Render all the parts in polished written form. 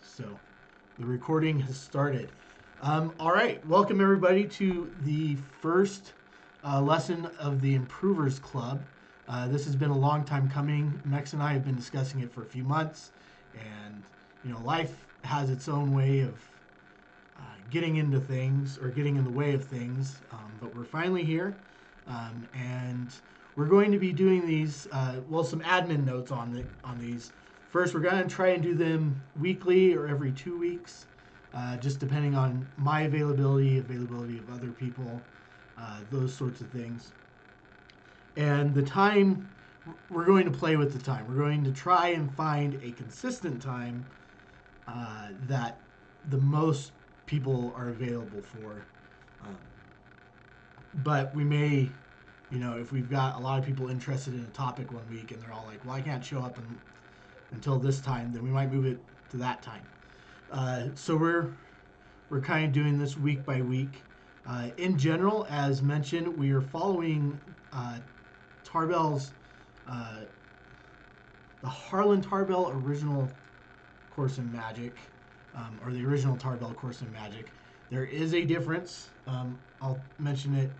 So the recording has started. All right, welcome everybody to the first lesson of the Improvers Club. This has been a long time coming. Mex and I have been discussing it for a few months, and life has its own way of getting into things or getting in the way of things. But we're finally here, and we're going to be doing these. Some admin notes on these. First, we're going to try and do them weekly or every 2 weeks, just depending on my availability of other people, those sorts of things. And the time, we're going to play with the time. We're going to try and find a consistent time that the most people are available for. But we may, if we've got a lot of people interested in a topic one week and they're all like, well, I can't show up until this time, then we might move it to that time. So we're kind of doing this week by week. In general, as mentioned, we are following Tarbell's, the Harlan Tarbell original Course in Magic, or the original Tarbell Course in Magic. There is a difference. I'll mention it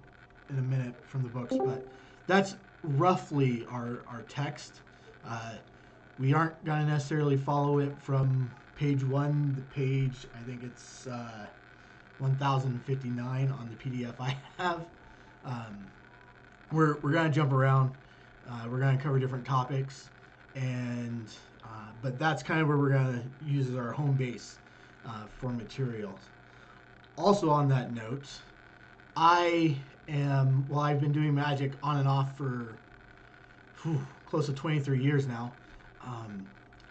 in a minute from the books, but that's roughly our text. We aren't going to necessarily follow it from page 1 to page, I think it's 1059 on the PDF I have. We're going to jump around. We're going to cover different topics, and but that's kind of where we're going to use as our home base for materials. Also on that note, I've been doing magic on and off for close to 23 years now.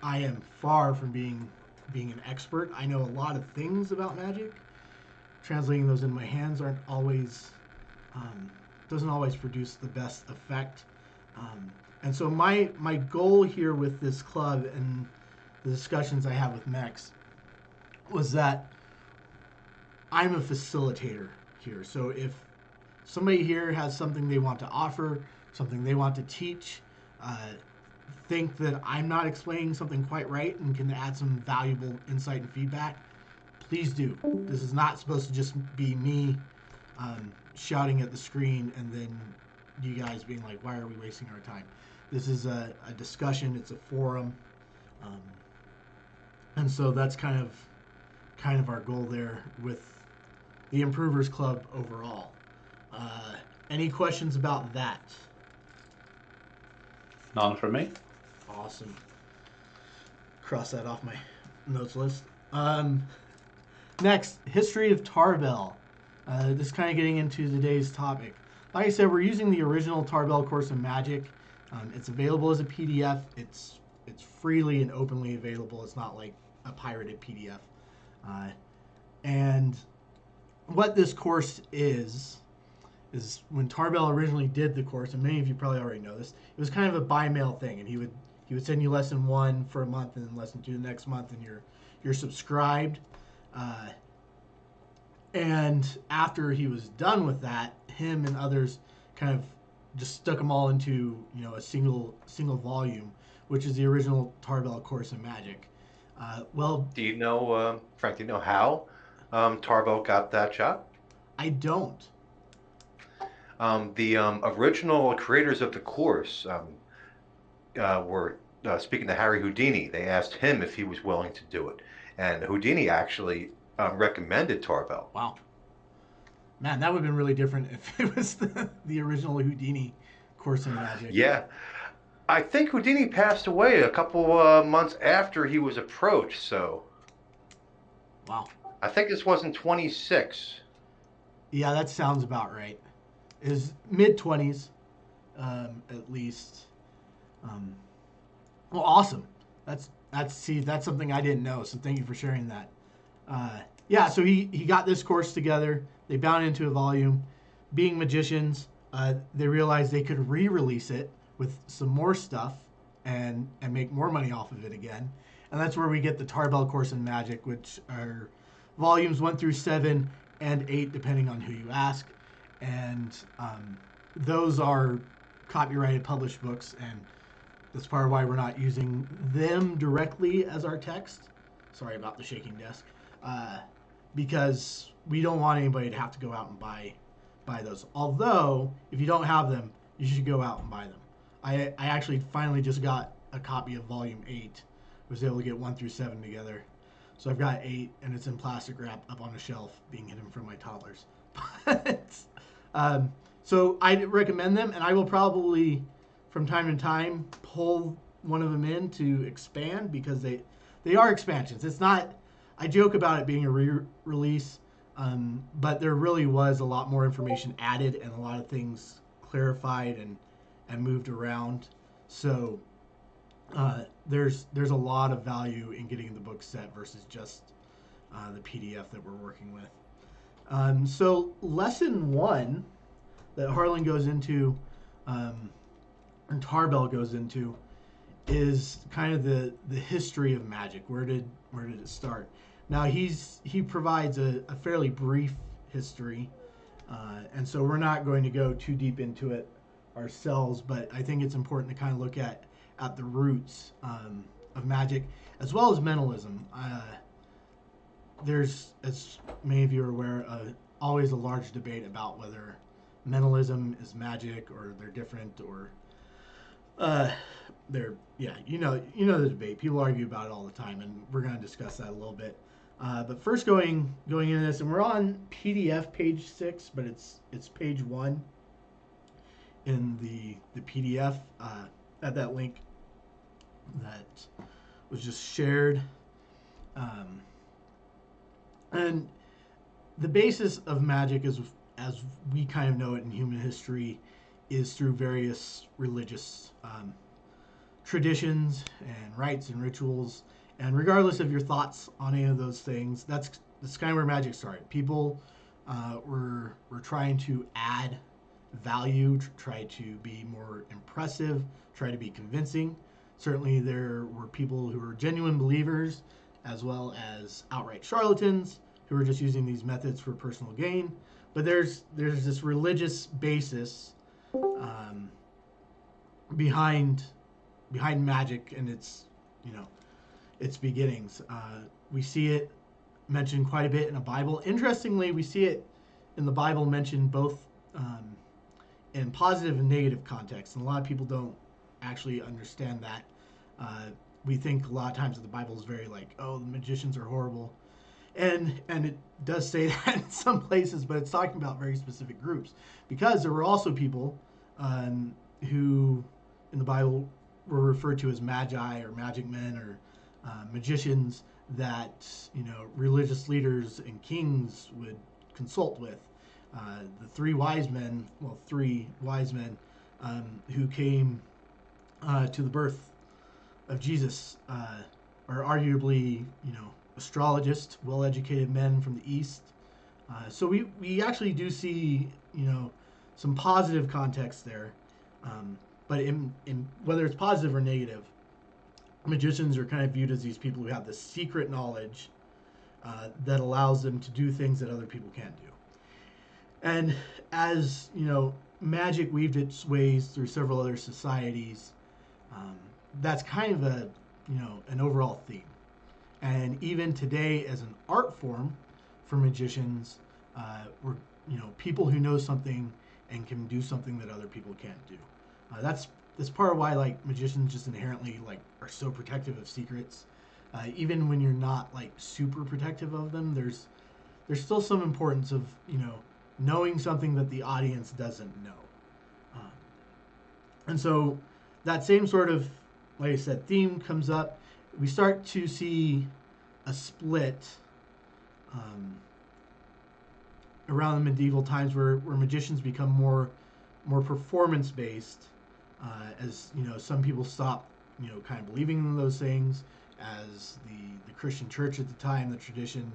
I am far from being an expert. I know a lot of things about magic. Translating those in my hands doesn't always produce the best effect. And so my goal here with this club and the discussions I have with Mex was that I'm a facilitator here. So if somebody here has something they want to offer, something they want to teach, think that I'm not explaining something quite right and can add some valuable insight and feedback, please do. This is not supposed to just be me shouting at the screen and then you guys being like, why are we wasting our time? This is a discussion. It's a forum. And so that's kind of our goal there with the Improvers Club overall. Any questions about that? None for me. Awesome. Cross that off my notes list. Next, history of Tarbell. This is kind of getting into today's topic. Like I said, we're using the original Tarbell Course in Magic. It's available as a PDF. It's freely and openly available. It's not like a pirated PDF. And what this course is when Tarbell originally did the course, and many of you probably already know this, it was kind of a by-mail thing, and he would send you lesson 1 for a month and then lesson 2 the next month, and you're subscribed. And after he was done with that, him and others kind of just stuck them all into a single volume, which is the original Tarbell Course in Magic. Do you know, Frank? Do you know how Tarbell got that job? I don't. The original creators of the course were speaking to Harry Houdini. They asked him if he was willing to do it, and Houdini actually recommended Tarbell. Wow. Man, that would have been really different if it was the original Houdini Course in Magic. Yeah. I think Houdini passed away a couple months after he was approached, so. Wow. I think this was in 26. Yeah, that sounds about right. Is mid-20s, at least. Well, awesome. That's something I didn't know, so thank you for sharing that. Yeah, so he got this course together. They bound it into a volume. Being magicians, they realized they could re-release it with some more stuff and make more money off of it again. And that's where we get the Tarbell Course in Magic, which are volumes 1 through 7 and 8, depending on who you ask. And those are copyrighted published books, and that's part of why we're not using them directly as our text. Sorry about the shaking desk. Because we don't want anybody to have to go out and buy those. Although, if you don't have them, you should go out and buy them. I actually finally just got a copy of Volume 8. I was able to get 1 through 7 together. So I've got 8, and it's in plastic wrap up on a shelf being hidden from my toddlers. But, so I recommend them, and I will probably, from time to time, pull one of them in to expand because they are expansions. It's not, I joke about it being a re-release, but there really was a lot more information added and a lot of things clarified and moved around. So there's a lot of value in getting the book set versus just the PDF that we're working with. So lesson 1 that Harlan goes into, and Tarbell goes into, is kind of the history of magic. Where did it start? Now he provides a fairly brief history, and so we're not going to go too deep into it ourselves. But I think it's important to kind of look at the roots of magic as well as mentalism. There's, as many of you are aware, always a large debate about whether mentalism is magic or they're different or they're you know the debate. People argue about it all the time, and we're going to discuss that a little bit. But first, going into this, and we're on PDF page 6, but it's page 1 in the PDF at that link that was just shared. And the basis of magic, as we kind of know it in human history, is through various religious traditions and rites and rituals. And regardless of your thoughts on any of those things, that's kind of where magic started. People were trying to add value, try to be more impressive, try to be convincing. Certainly there were people who were genuine believers, as well as outright charlatans who were just using these methods for personal gain. But there's this religious basis behind magic and its beginnings. We see it mentioned quite a bit in the Bible. Interestingly, we see it in the Bible mentioned both in positive and negative context, and a lot of people don't actually understand that. We think a lot of times that the Bible is very like, oh, the magicians are horrible, and it does say that in some places, but it's talking about very specific groups, because there were also people who in the Bible were referred to as magi or magic men or magicians that religious leaders and kings would consult with. The three wise men who came to the birth of Jesus are arguably astrologists, well-educated men from the East. So we actually do see some positive context there, but in whether it's positive or negative, magicians are kind of viewed as these people who have this secret knowledge that allows them to do things that other people can't do. And as magic weaved its ways through several other societies, that's kind of an overall theme. And even today, as an art form for magicians, we're people who know something and can do something that other people can't do. That's part of why magicians just inherently are so protective of secrets. Even when you're not super protective of them, there's still some importance of knowing something that the audience doesn't know. And so that same sort of, like I said, theme comes up. We start to see a split around the medieval times where magicians become more performance based, as some people stop kind of believing in those things, as the Christian church at the time, the tradition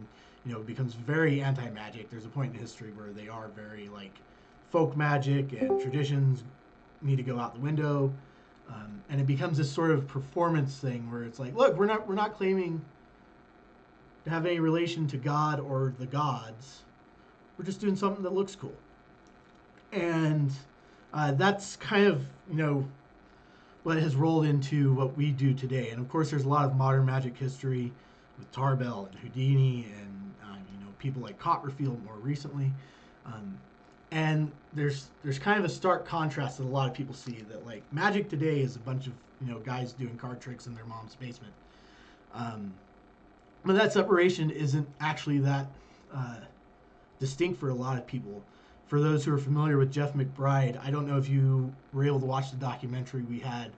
becomes very anti-magic. There's a point in history where they are very folk magic, and traditions need to go out the window, and it becomes this sort of performance thing where it's like, look, we're not claiming to have any relation to God or the gods. We're just doing something that looks cool. And that's kind of what has rolled into what we do today. And of course, there's a lot of modern magic history. Tarbell and Houdini and people like Copperfield more recently. Um, and there's kind of a stark contrast that a lot of people see that like magic today is a bunch of guys doing card tricks in their mom's basement. Um, but that separation isn't actually that uh, distinct for a lot of people. For those who are familiar with Jeff McBride, I don't know if you were able to watch the documentary we had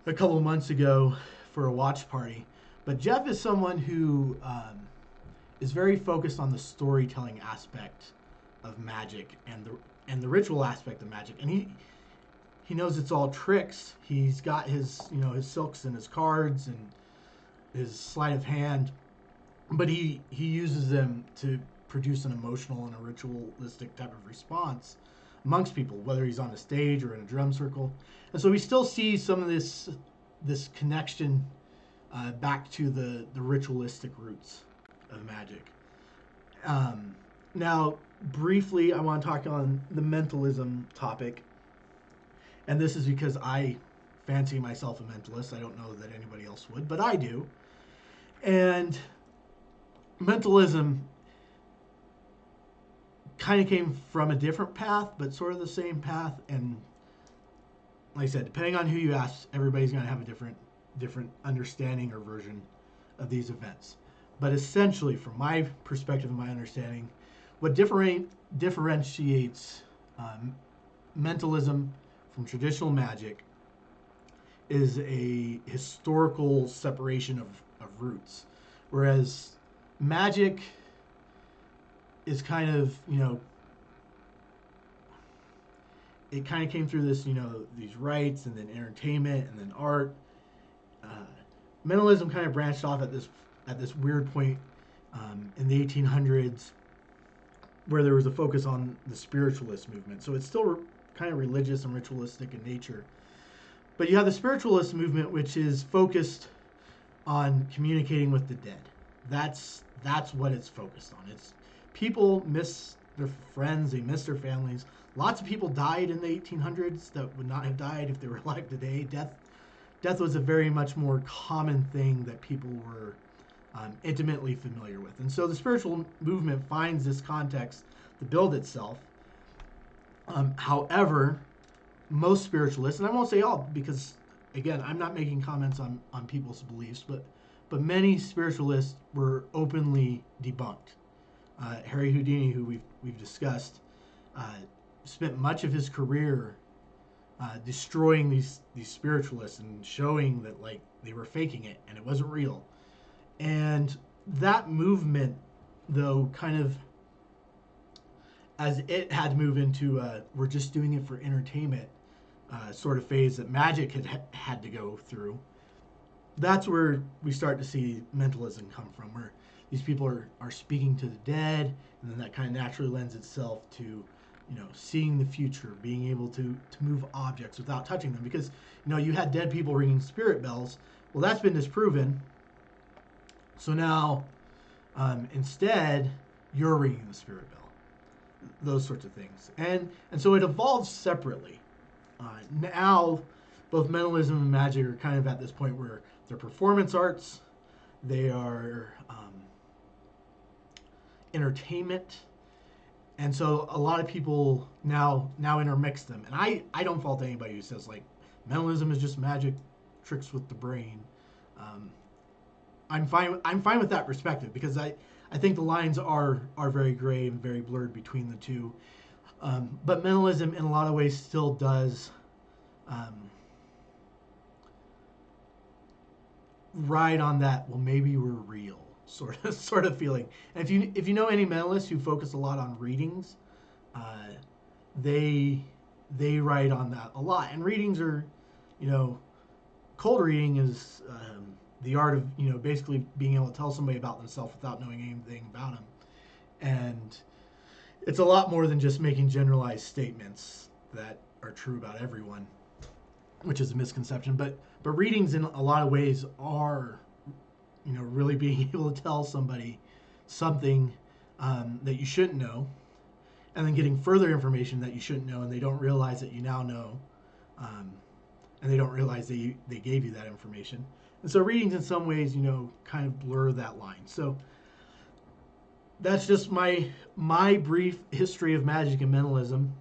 a couple months ago for a watch party. But Jeff is someone who is very focused on the storytelling aspect of magic and the ritual aspect of magic, and he knows it's all tricks. He's got his his silks and his cards and his sleight of hand, but he uses them to produce an emotional and a ritualistic type of response amongst people, whether he's on a stage or in a drum circle. And so we still see some of this connection back to the ritualistic roots of magic. Now, briefly, I want to talk on the mentalism topic, and this is because I fancy myself a mentalist. I don't know that anybody else would, but I do. And mentalism kind of came from a different path, but sort of the same path. And like I said, depending on who you ask, everybody's going to have a different understanding or version of these events. But essentially, from my perspective and my understanding, what differentiates mentalism from traditional magic is a historical separation of roots. Whereas magic is kind of, it kind of came through this, these rites and then entertainment and then art. Uh, Mentalism kind of branched off at this weird point in the 1800s where there was a focus on the spiritualist movement. So it's still kind of religious and ritualistic in nature. But you have the spiritualist movement, which is focused on communicating with the dead. That's what it's focused on. It's people miss their friends, they miss their families. Lots of people died in the 1800s that would not have died if they were alive today. Death was a very much more common thing that people were intimately familiar with. And so the spiritual movement finds this context to build itself. However, most spiritualists, and I won't say all because, again, I'm not making comments on people's beliefs, but many spiritualists were openly debunked. Harry Houdini, who we've discussed, spent much of his career destroying these spiritualists and showing that like they were faking it and it wasn't real. And that movement, though, kind of as it had to move into we're just doing it for entertainment sort of phase that magic had to go through. That's where we start to see mentalism come from, where these people are speaking to the dead, and then that kind of naturally lends itself to seeing the future, being able to move objects without touching them, because you had dead people ringing spirit bells. Well, that's been disproven. So now instead you're ringing the spirit bell, those sorts of things, and so it evolves separately. Now both mentalism and magic are kind of at this point where they're performance arts, they are entertainment. And so a lot of people now intermix them. And I don't fault anybody who says like mentalism is just magic tricks with the brain. I'm fine with that perspective because I think the lines are very gray and very blurred between the two. But mentalism in a lot of ways still does ride on that, well, maybe we're real sort of feeling. And if you know any mentalists who focus a lot on readings, they ride on that a lot. And readings are, cold reading is the art of basically being able to tell somebody about themselves without knowing anything about them. And it's a lot more than just making generalized statements that are true about everyone, which is a misconception. But readings in a lot of ways are really being able to tell somebody something that you shouldn't know, and then getting further information that you shouldn't know, and they don't realize that you now know, and they don't realize they gave you that information. And so readings in some ways, kind of blur that line. So that's just my brief history of magic and mentalism.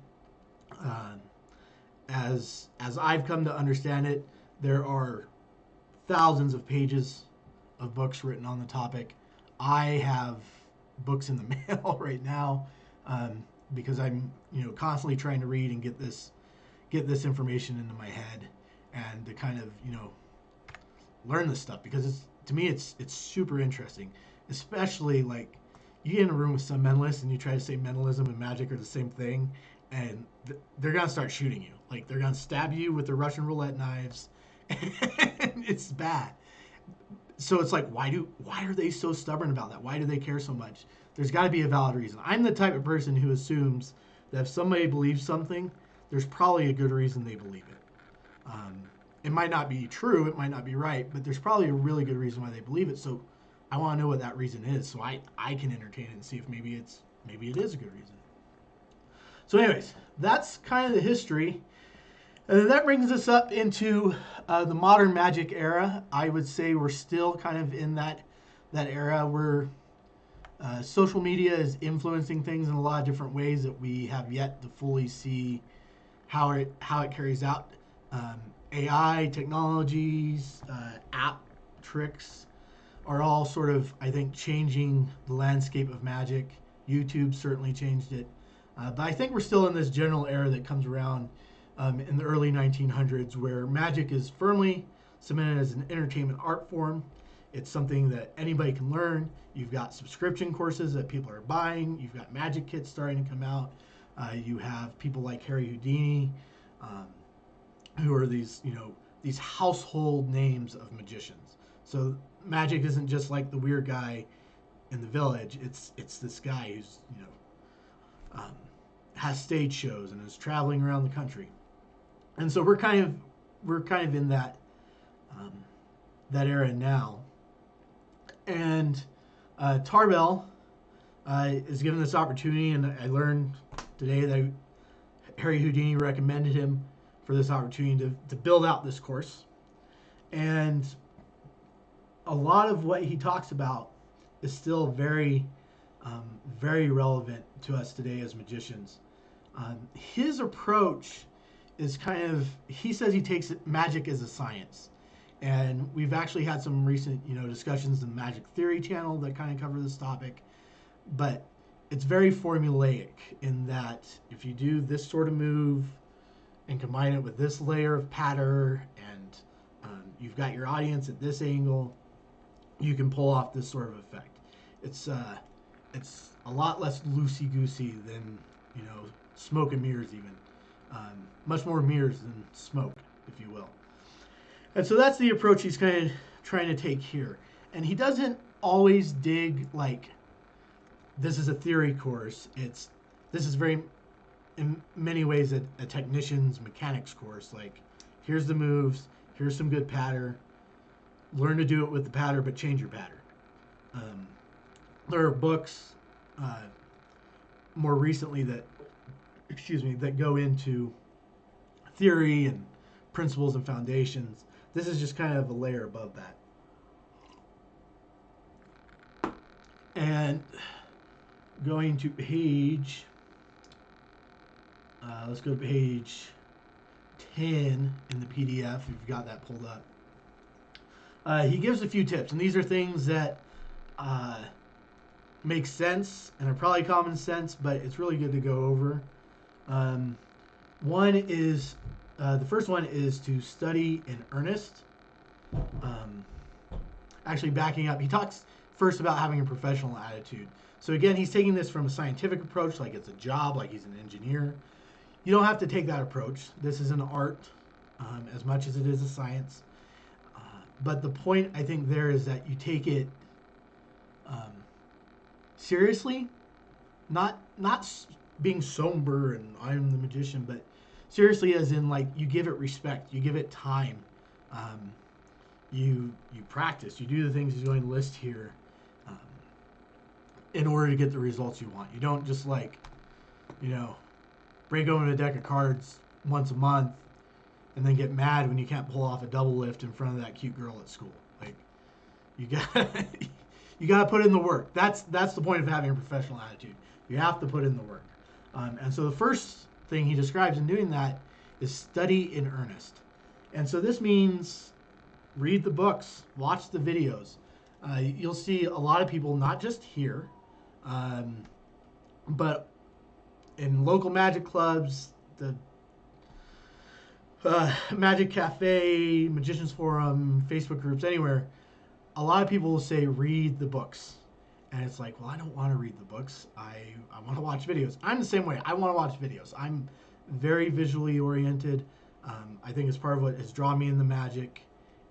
Uh, as I've come to understand it, there are thousands of pages of books written on the topic. I have books in the mail right now because I'm constantly trying to read and get this information into my head and to kind of learn this stuff because to me it's super interesting, especially like you get in a room with some mentalists and you try to say mentalism and magic are the same thing, and they're gonna start shooting you. Like they're gonna stab you with their Russian roulette knives, and it's bad. So it's like, why are they so stubborn about that? Why do they care so much? There's got to be a valid reason. I'm the type of person who assumes that if somebody believes something, there's probably a good reason they believe it. It might not be true, it might not be right, but there's probably a really good reason why they believe it. So I want to know what that reason is, so I can entertain it and see if maybe it is a good reason. So, anyways, that's kind of the history. And then that brings us up into the modern magic era. I would say we're still kind of in that era where social media is influencing things in a lot of different ways that we have yet to fully see how it carries out. AI technologies, app tricks are all sort of, I think, changing the landscape of magic. YouTube certainly changed it. But I think we're still in this general era that comes around in the early 1900s where magic is firmly cemented as an entertainment art form. It's something that anybody can learn. You've got subscription courses that people are buying. You've got magic kits starting to come out. You have people like Harry Houdini, who are these household names of magicians. So magic isn't just like the weird guy in the village. It's this guy who's has stage shows and is traveling around the country. And so we're kind of in that era now. And Tarbell is given this opportunity, and I learned today that Harry Houdini recommended him for this opportunity to build out this course. And a lot of what he talks about is still very, very relevant to us today as magicians. His approach is he says he takes magic as a science. And we've actually had some recent, discussions in the Magic Theory channel that kind of cover this topic. But it's very formulaic in that if you do this sort of move and combine it with this layer of patter and you've got your audience at this angle, you can pull off this sort of effect. It's a lot less loosey-goosey than, smoke and mirrors even. Much more mirrors than smoke, if you will. And so that's the approach he's kind of trying to take here. And he doesn't always dig like, this is a theory course. This is very, in many ways, a technician's mechanics course. Like, here's the moves, here's some good patter. Learn to do it with the patter, but change your patter. There are books more recently that go into theory and principles and foundations. This is just kind of a layer above that. And going to page, let's go to page 10 in the PDF, if you've got that pulled up. He gives a few tips, and these are things that make sense and are probably common sense, but it's really good to go over. The first one is to study in earnest. Actually, backing up, he talks first about having a professional attitude. So again, he's taking this from a scientific approach, like it's a job, like he's an engineer. You don't have to take that approach. This is an art as much as it is a science. But the point, I think, there is that you take it seriously, not being somber and I'm the magician, but seriously as in, like, you give it respect, you give it time, you practice, you do the things he's going to list here in order to get the results you want. You don't just, like, break open a deck of cards once a month and then get mad when you can't pull off a double lift in front of that cute girl at school. You got you got to put in the work. That's the point of having a professional attitude. You have to put in the work. And so the first thing he describes in doing that is study in earnest. And so this means read the books, watch the videos. You'll see a lot of people, not just here, but in local magic clubs, the Magic Cafe, Magicians Forum, Facebook groups, anywhere, a lot of people will say, read the books. And it's like, well, I don't want to read the books. I want to watch videos. I'm the same way. I want to watch videos. I'm very visually oriented. I think it's part of what has drawn me into magic.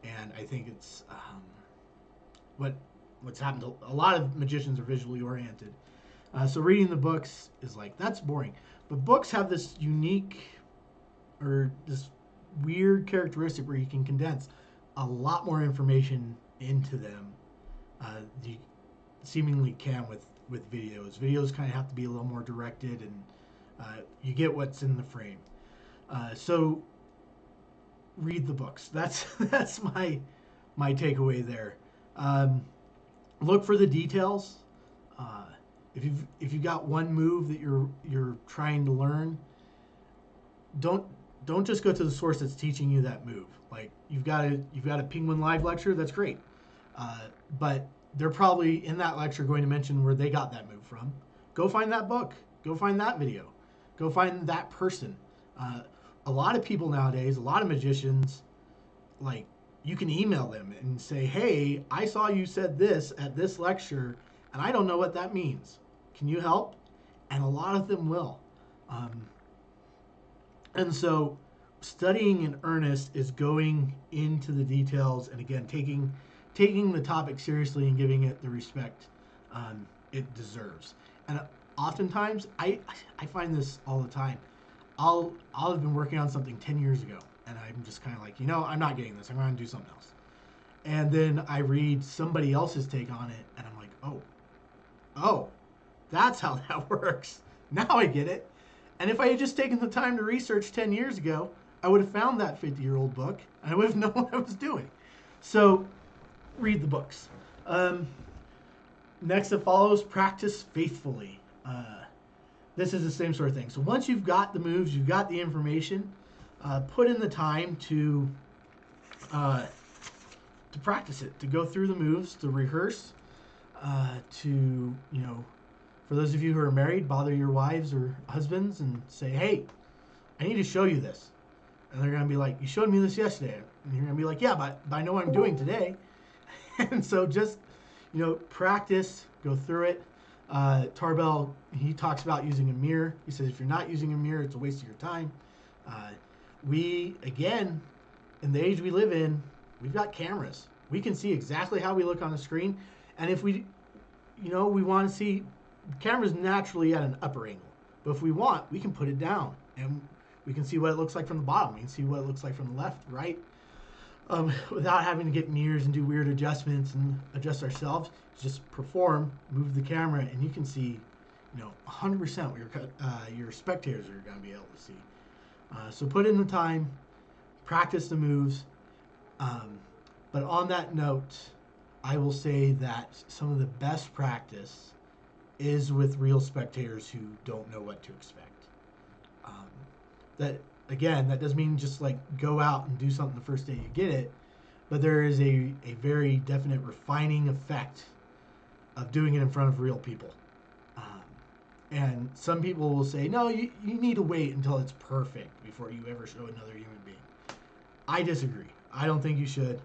And I think it's what's happened to a lot of magicians are visually oriented. So reading the books is like, that's boring. But books have this unique or this weird characteristic where you can condense a lot more information into them. You seemingly can with videos. Videos kind of have to be a little more directed, and you get what's in the frame. So read the books. That's my takeaway there. Look for the details. If you've got one move that you're trying to learn, don't just go to the source that's teaching you that move. Like you've got a Penguin Live lecture, that's great, but they're probably in that lecture going to mention where they got that move from. Go find that book. Go find that video. Go find that person. A lot of people nowadays, a lot of magicians, like you can email them and say, hey, I saw you said this at this lecture, and I don't know what that means. Can you help? And a lot of them will. And so studying in earnest is going into the details and, again, taking the topic seriously and giving it the respect it deserves. And oftentimes, I find this all the time. I'll have been working on something 10 years ago, and I'm just kind of like, I'm not getting this. I'm going to do something else. And then I read somebody else's take on it, and I'm like, oh, that's how that works. Now I get it. And if I had just taken the time to research 10 years ago, I would have found that 50-year-old book, and I would have known what I was doing. So read the books. Next that follows, practice faithfully. This is the same sort of thing. So once you've got the moves, you've got the information, put in the time to practice it, to go through the moves, to rehearse, for those of you who are married, bother your wives or husbands and say, hey, I need to show you this. And they're going to be like, you showed me this yesterday. And you're going to be like, yeah, but I know what I'm doing today. And so just, practice, go through it. Tarbell, he talks about using a mirror. He says if you're not using a mirror, it's a waste of your time. We, again, in the age we live in, we've got cameras. We can see exactly how we look on the screen. And if we want to see, the camera's naturally at an upper angle. But if we want, we can put it down. And we can see what it looks like from the bottom. We can see what it looks like from the left, right. Without having to get mirrors and do weird adjustments and adjust ourselves. Just perform, move the camera, and you can see, 100% what your spectators are going to be able to see. So put in the time, practice the moves. But on that note, I will say that some of the best practice is with real spectators who don't know what to expect. That doesn't mean just like go out and do something the first day you get it, but there is a very definite refining effect of doing it in front of real people. And some people will say, no, you need to wait until it's perfect before you ever show another human being. I disagree. I don't think you should.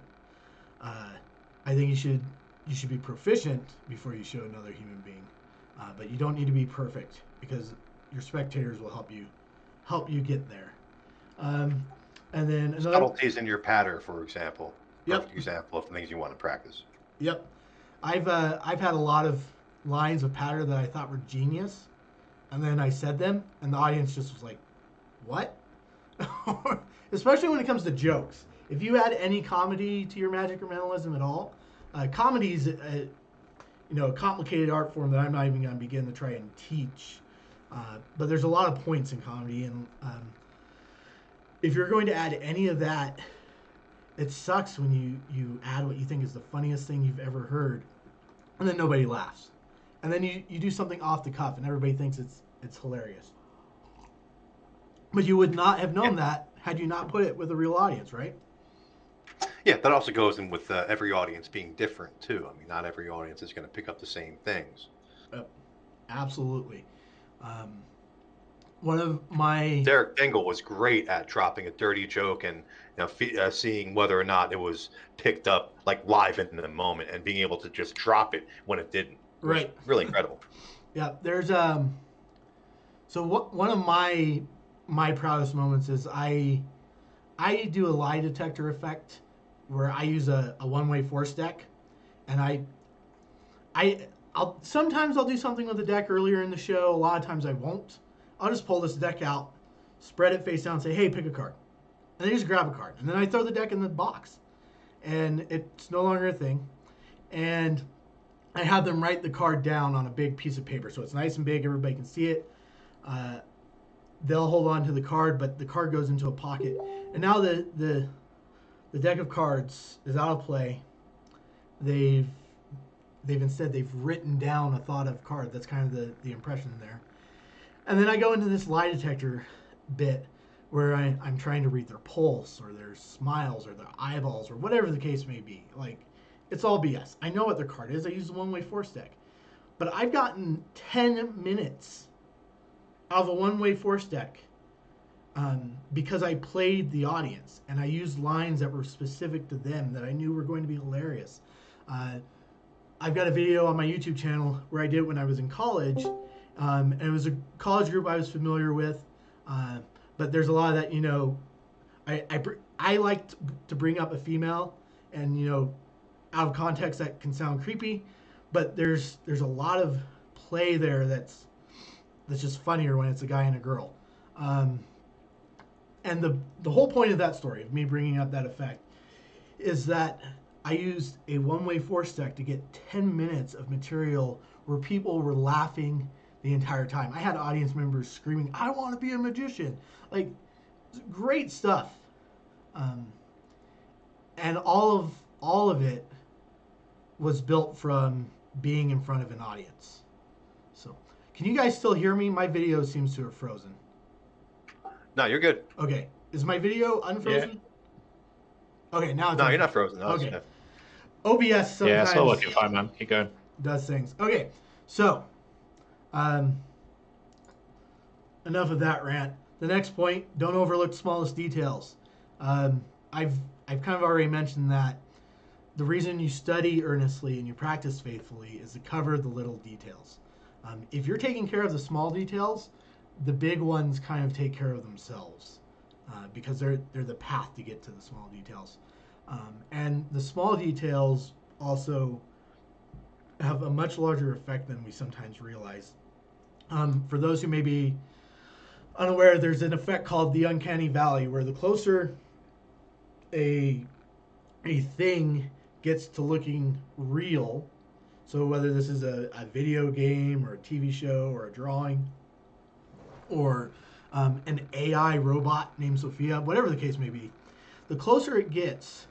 I think you should be proficient before you show another human being. But you don't need to be perfect because your spectators will help you get there. And then another Subtleties in your patter, for example. Yep. Perfect example of things you want to practice. Yep. I've had a lot of lines of patter that I thought were genius, and then I said them, and the audience just was like, "What?" Especially when it comes to jokes. If you add any comedy to your magic or mentalism at all, comedy is a complicated art form that I'm not even going to begin to try and teach. But there's a lot of points in comedy, and if you're going to add any of that, it sucks when you add what you think is the funniest thing you've ever heard, and then nobody laughs, and then you do something off the cuff, and everybody thinks it's hilarious. But you would not have Yeah. known that had you not put it with a real audience, right? Yeah, that also goes in with every audience being different too. I mean, not every audience is going to pick up the same things. Uh, Absolutely. Um, One of my Derek Dingle was great at dropping a dirty joke and seeing whether or not it was picked up like live in the moment and being able to just drop it when it didn't. It was right, really incredible. yeah. There's So one of my proudest moments is I do a lie detector effect where I use a one-way force deck, and I'll sometimes I'll do something with the deck earlier in the show. A lot of times I won't. I'll just pull this deck out, spread it face down, and say, "Hey, pick a card," and they just grab a card, and then I throw the deck in the box, and it's no longer a thing, and I have them write the card down on a big piece of paper, so it's nice and big, everybody can see it. Uh, they'll hold on to the card, but the card goes into a pocket, and now the deck of cards is out of play. They've they've written down a thought of card. That's kind of the impression there. And then I go into this lie detector bit where I'm trying to read their pulse or their smiles or their eyeballs or whatever the case may be. Like, it's all BS. I know what their card is. I use the one-way force deck. But I've gotten 10 minutes out of a one-way force deck because I played the audience and I used lines that were specific to them that I knew were going to be hilarious. I've got a video on my YouTube channel where I did it when I was in college, and it was a college group I was familiar with. But there's a lot of that, I like to bring up a female, and out of context that can sound creepy, but there's a lot of play there that's just funnier when it's a guy and a girl. And the whole point of that story, of me bringing up that effect, is that I used a one-way force deck to get 10 minutes of material where people were laughing the entire time. I had audience members screaming, "I want to be a magician!" Like, great stuff. And all of it was built from being in front of an audience. So, can you guys still hear me? My video seems to have frozen. No, you're good. Okay, is my video unfrozen? Yeah. Okay, now it's No, unfrozen. you're not frozen. No, okay. It's OBS sometimes Yeah, it's all looking fine, man. Keep going. does things. Okay, so enough of that rant. The next point: don't overlook the smallest details. I've kind of already mentioned that the reason you study earnestly and you practice faithfully is to cover the little details. If you're taking care of the small details, the big ones kind of take care of themselves because they're the path to get to the small details. And the small details also have a much larger effect than we sometimes realize. For those who may be unaware, there's an effect called the uncanny valley, where the closer a thing gets to looking real, so whether this is a video game or a TV show or a drawing or an AI robot named Sophia, whatever the case may be, the closer it gets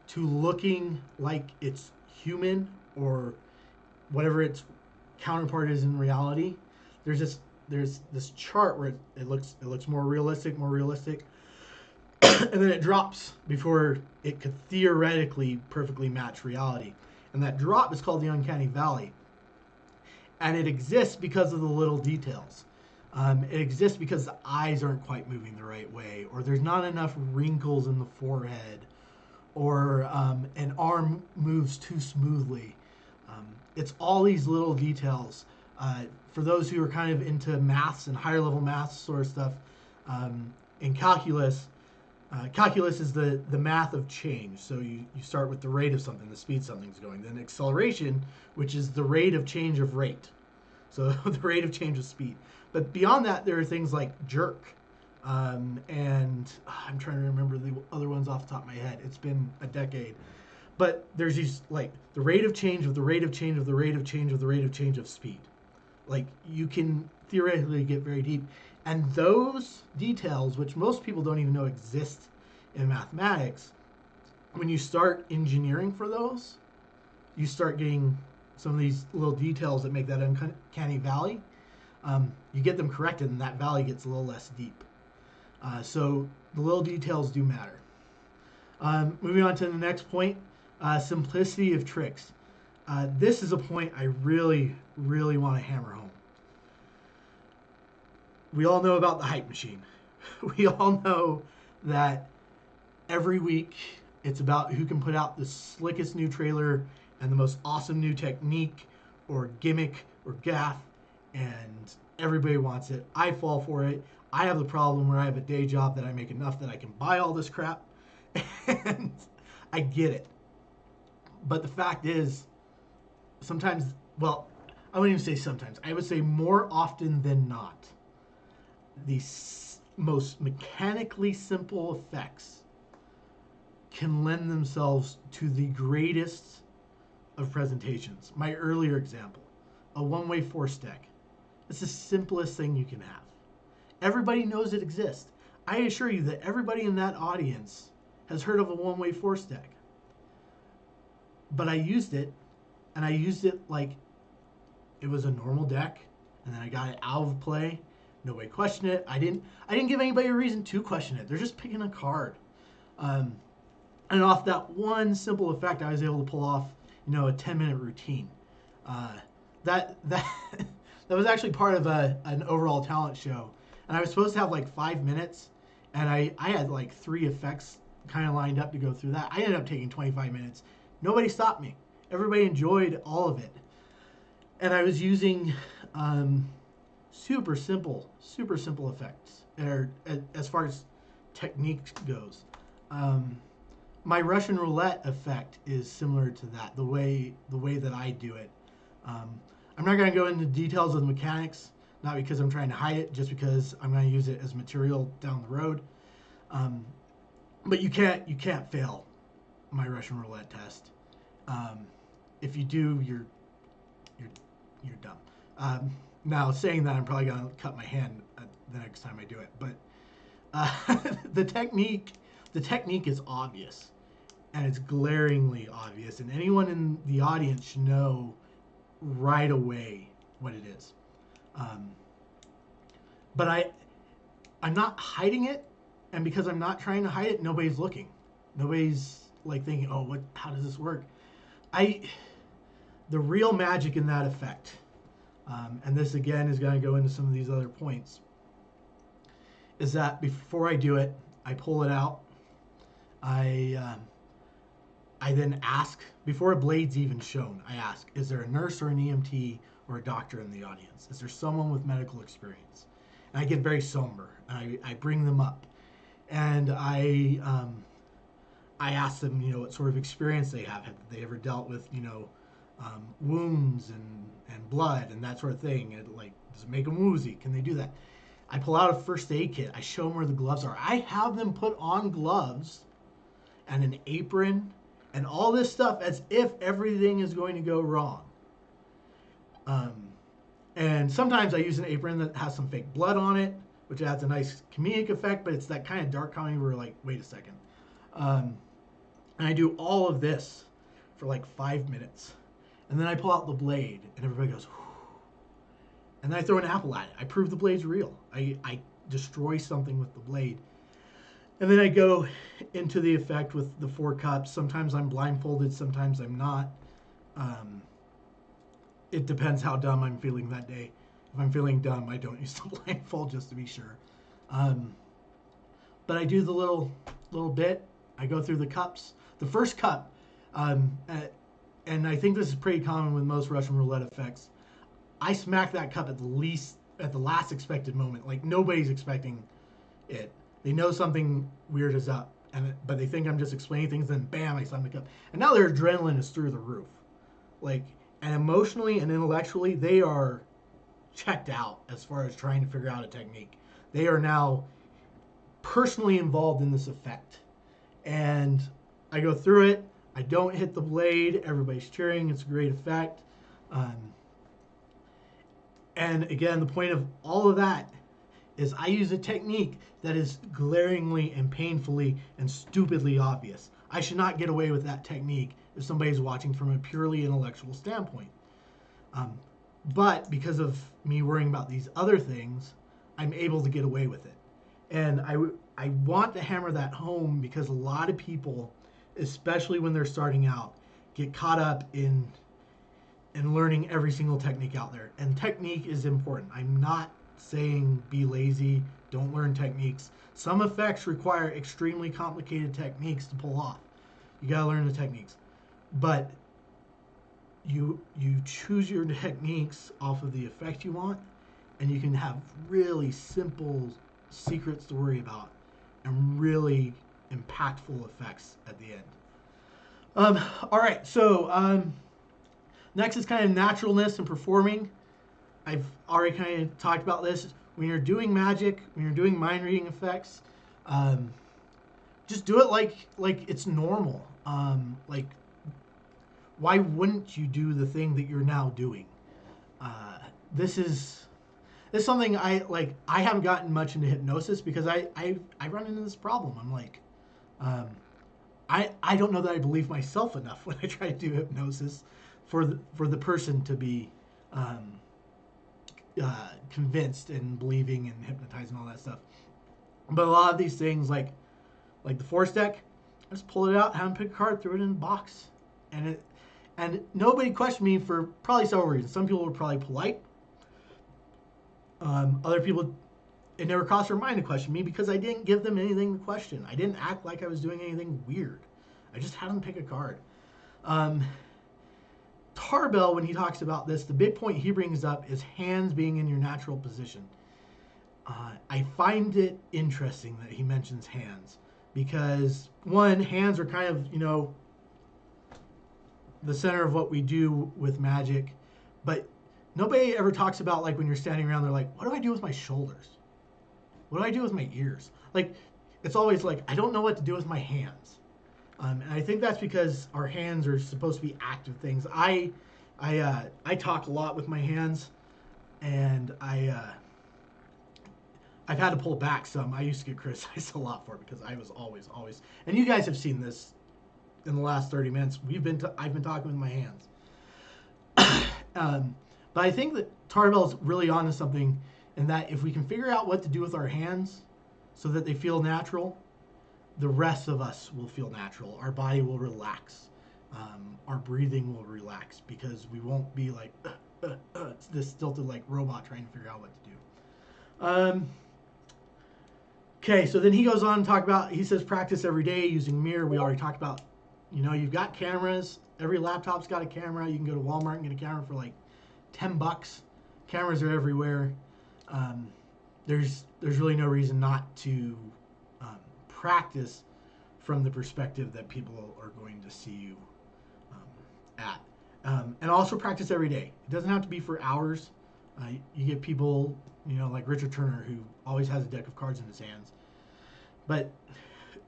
to looking like it's human or whatever its counterpart is in reality, there's this chart where it looks more realistic, and then it drops before it could theoretically perfectly match reality. And that drop is called the uncanny valley. And it exists because of the little details. It exists because the eyes aren't quite moving the right way, or there's not enough wrinkles in the forehead, or an arm moves too smoothly. It's all these little details. For those who are kind of into maths and higher level maths sort of stuff, in calculus, calculus is the math of change. So you start with the rate of something, the speed something's going. Then acceleration, which is the rate of change of rate. So the rate of change of speed. But beyond that, there are things like jerk. And I'm trying to remember the other ones off the top of my head. It's been a decade. But there's these, like, the rate of change of the rate of change of the rate of change of the rate of change of speed. Like, you can theoretically get very deep. And those details, which most people don't even know exist in mathematics, when you start engineering for those, you start getting some of these little details that make that uncanny valley. You get them corrected, and that valley gets a little less deep. So the little details do matter. Moving on to the next point, simplicity of tricks. This is a point I really, really want to hammer home. We all know about the hype machine. We all know that every week it's about who can put out the slickest new trailer and the most awesome new technique or gimmick or gaff, and everybody wants it. I fall for it. I have the problem where I have a day job that I make enough that I can buy all this crap, and I get it. But the fact is, sometimes, well, I wouldn't even say sometimes. I would say more often than not, the most mechanically simple effects can lend themselves to the greatest of presentations. My earlier example, a one-way force deck. It's the simplest thing you can have. Everybody knows it exists. I assure you that everybody in that audience has heard of a one-way force deck. But I used it, and I used it like it was a normal deck, and then I got it out of play. Nobody questioned it. I didn't give anybody a reason to question it. They're just picking a card. And off that one simple effect, I was able to pull off, a 10-minute routine. That was actually part of an overall talent show, and I was supposed to have like 5 minutes, and I had like 3 effects kind of lined up to go through that. I ended up taking 25 minutes. Nobody stopped me. Everybody enjoyed all of it, and I was using super simple effects, as far as technique goes. My Russian roulette effect is similar to that. The way that I do it. I'm not going to go into details of the mechanics, not because I'm trying to hide it, just because I'm going to use it as material down the road. But you can't fail my Russian roulette test. If you do, you're dumb. Now, saying that, I'm probably going to cut my hand the next time I do it. But the technique is obvious, and it's glaringly obvious, and anyone in the audience should know right away what it is. But I'm not hiding it, and because I'm not trying to hide it, nobody's looking. Nobody's like thinking, "Oh, how does this work?" The real magic in that effect, and this again is going to go into some of these other points, is that before I do it, I pull it out. I then ask, before a blade's even shown, I ask, is there a nurse or an EMT or a doctor in the audience? Is there someone with medical experience? And I get very somber. I bring them up, and I ask them, what sort of experience they have. Have they ever dealt with, wounds and blood and that sort of thing? And does it make them woozy? Can they do that? I pull out a first aid kit. I show them where the gloves are. I have them put on gloves and an apron and all this stuff as if everything is going to go wrong. And sometimes I use an apron that has some fake blood on it, which adds a nice comedic effect, but it's that kind of dark comedy where wait a second. And I do all of this for 5 minutes. And then I pull out the blade, and everybody goes, whew. And then I throw an apple at it. I prove the blade's real. I destroy something with the blade. And then I go into the effect with the 4 cups. Sometimes I'm blindfolded, sometimes I'm not. It depends how dumb I'm feeling that day. If I'm feeling dumb, I don't use the blindfold, just to be sure. But I do the little bit. I go through the cups. The first cup, and I think this is pretty common with most Russian roulette effects, I smack that cup at the last expected moment. Nobody's expecting it. They know something weird is up, but they think I'm just explaining things. Then bam, I slam the cup, and now their adrenaline is through the roof. And emotionally and intellectually, they are checked out as far as trying to figure out a technique. They are now personally involved in this effect, and I go through it. I don't hit the blade. Everybody's cheering. It's a great effect. And again, the point of all of that is I use a technique that is glaringly and painfully and stupidly obvious. I should not get away with that technique if somebody's watching from a purely intellectual standpoint. Um, but because of me worrying about these other things, I'm able to get away with it. And I want to hammer that home because a lot of people, especially when they're starting out, get caught up in learning every single technique out there. And technique is important. I'm not saying be lazy, don't learn techniques. Some effects require extremely complicated techniques to pull off. You gotta learn the techniques. But you choose your techniques off of the effect you want, and you can have really simple secrets to worry about and really impactful effects at the end. All right, so next is kind of naturalness and performing. I've already kind of talked about this. When you're doing magic, when you're doing mind reading effects, um, just do it like it's normal. Like, why wouldn't you do the thing that you're now doing? This is something I like. I haven't gotten much into hypnosis because I run into this problem. I'm like, um, I don't know that I believe myself enough when I try to do hypnosis for the person to be convinced and believing and hypnotizing all that stuff. But a lot of these things, like the force deck, I just pull it out, have them pick a card, throw it in a box, and nobody questioned me for probably several reasons. Some people were probably polite. Other people, it never crossed their mind to question me because I didn't give them anything to question. I didn't act like I was doing anything weird. I just had them pick a card. Tarbell, when he talks about this, the big point he brings up is hands being in your natural position. I find it interesting that he mentions hands because, one, hands are kind of, the center of what we do with magic, but nobody ever talks about, like, when you're standing around, they're like, what do I do with my shoulders? What do I do with my ears? Like, it's always like, I don't know what to do with my hands. And I think that's because our hands are supposed to be active things. I talk a lot with my hands, and I've had to pull back some. I used to get criticized a lot for it because I was always. And you guys have seen this in the last 30 minutes. I've been talking with my hands. But I think that Tarbell's really onto something in that if we can figure out what to do with our hands so that they feel natural, the rest of us will feel natural. Our body will relax. Our breathing will relax because we won't be like this stilted like robot trying to figure out what to do. Okay, so then he goes on to talk about, he says practice every day using mirror. We already talked about, you've got cameras. Every laptop's got a camera. You can go to Walmart and get a camera for like $10. Cameras are everywhere. There's really no reason not to practice from the perspective that people are going to see you at. And also practice every day. It doesn't have to be for hours. You get people, like Richard Turner, who always has a deck of cards in his hands. But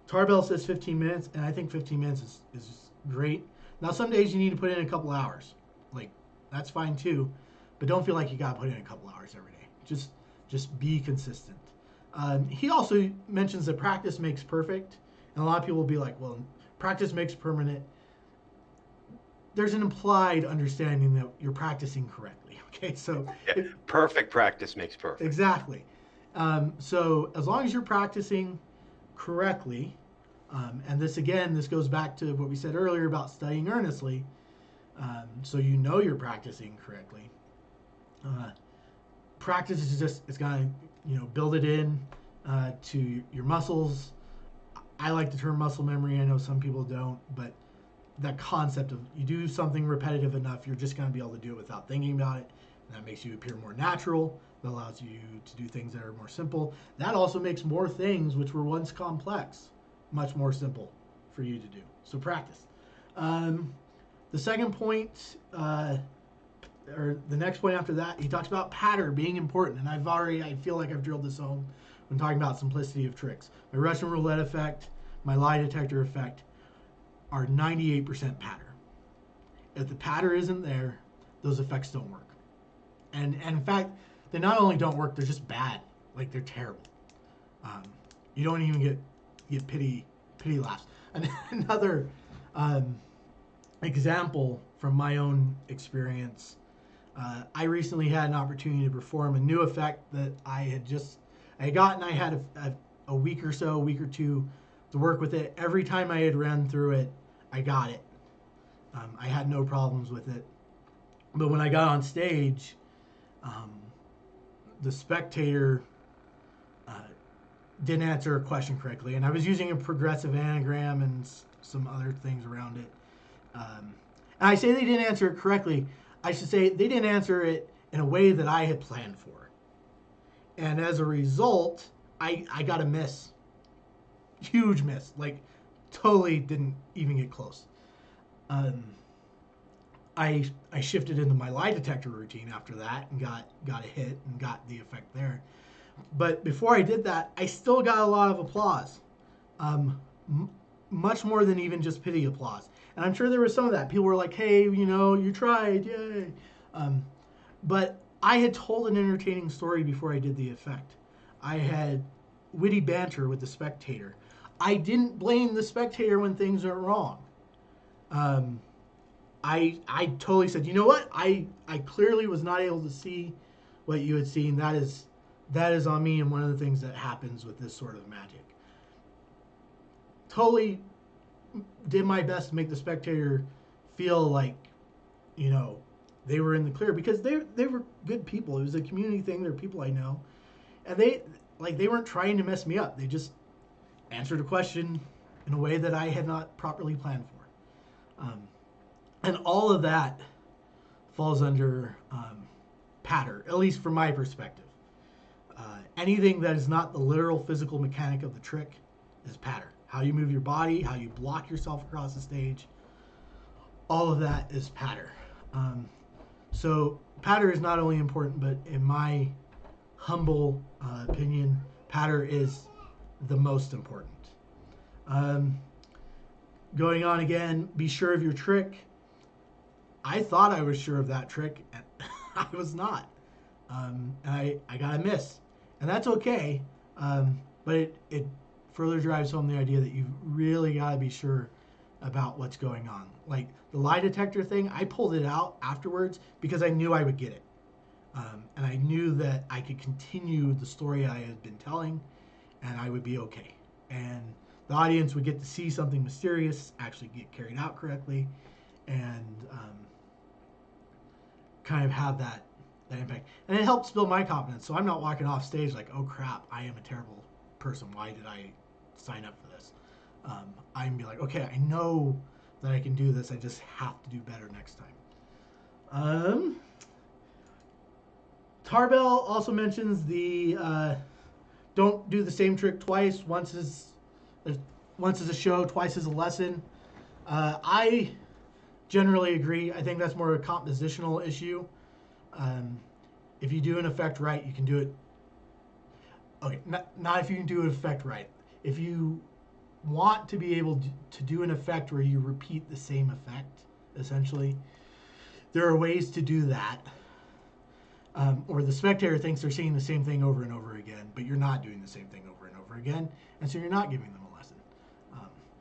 Tarbell says 15 minutes, and I think 15 minutes is great. Now, some days you need to put in a couple hours. Like, that's fine too. But don't feel like you got to put in a couple hours every day. Just be consistent. He also mentions that practice makes perfect. And a lot of people will be like, well, practice makes permanent. There's an implied understanding that you're practicing correctly. Okay, so perfect practice makes perfect. Exactly. So as long as you're practicing correctly, and this goes back to what we said earlier about studying earnestly, so you're practicing correctly. Practice is just, it's gonna, build it in to your muscles. I like the term muscle memory. I know some people don't, but that concept of you do something repetitive enough, you're just going to be able to do it without thinking about it. And that makes you appear more natural. That allows you to do things that are more simple. That also makes more things which were once complex much more simple for you to do. So practice. The second point, or the next point after that, he talks about pattern being important. And I feel like I've drilled this home when talking about simplicity of tricks. My Russian roulette effect, my lie detector effect are 98% pattern. If the pattern isn't there, those effects don't work. And in fact, they not only don't work, they're just bad. Like, they're terrible. You don't even get pity laughs. Another example from my own experience. I recently had an opportunity to perform a new effect that I had gotten. I had a week or so, a week or two to work with it. Every time I had run through it, I got it. I had no problems with it. But when I got on stage, um, the spectator uh, didn't answer a question correctly, and I was using a progressive anagram and some other things around it. And I say they didn't answer it correctly. I should say they didn't answer it in a way that I had planned for. And as a result, I got a miss. Huge miss. Like, totally didn't even get close. Um, I shifted into my lie detector routine after that and got a hit and got the effect there. But before I did that, I still got a lot of applause. Much more than even just pity applause. And I'm sure there was some of that. People were like, hey, you tried, yay. But I had told an entertaining story before I did the effect. I had witty banter with the spectator. I didn't blame the spectator when things went wrong. I totally said, you know what? I clearly was not able to see what you had seen. That is on me, and one of the things that happens with this sort of magic. Totally did my best to make the spectator feel like, they were in the clear, because they were good people. It was a community thing. They're people I know, and they weren't trying to mess me up. They just answered a question in a way that I had not properly planned for. And all of that falls under patter, at least from my perspective. Anything that is not the literal physical mechanic of the trick is patter. How you move your body, how you block yourself across the stage, all of that is patter. So patter is not only important, but in my humble opinion, patter is the most important. Going on again, be sure of your trick. I thought I was sure of that trick, and I was not. And I got a miss. And that's okay, but it further drives home the idea that you've really got to be sure about what's going on. Like the lie detector thing, I pulled it out afterwards because I knew I would get it. And I knew that I could continue the story I had been telling, and I would be okay. And the audience would get to see something mysterious actually get carried out correctly, and kind of have that impact. And it helps build my confidence, so I'm not walking off stage like, oh crap, I am a terrible person. Why did I sign up for this? I can be like, okay, I know that I can do this. I just have to do better next time. Tarbell also mentions the don't do the same trick twice. Once is a show, twice is a lesson. I generally agree. I think that's more of a compositional issue. If you do an effect right, you can do it. Okay, not if you can do an effect right. If you want to be able to do an effect where you repeat the same effect, essentially, there are ways to do that. Or the spectator thinks they're seeing the same thing over and over again, but you're not doing the same thing over and over again, and so you're not giving them a lesson.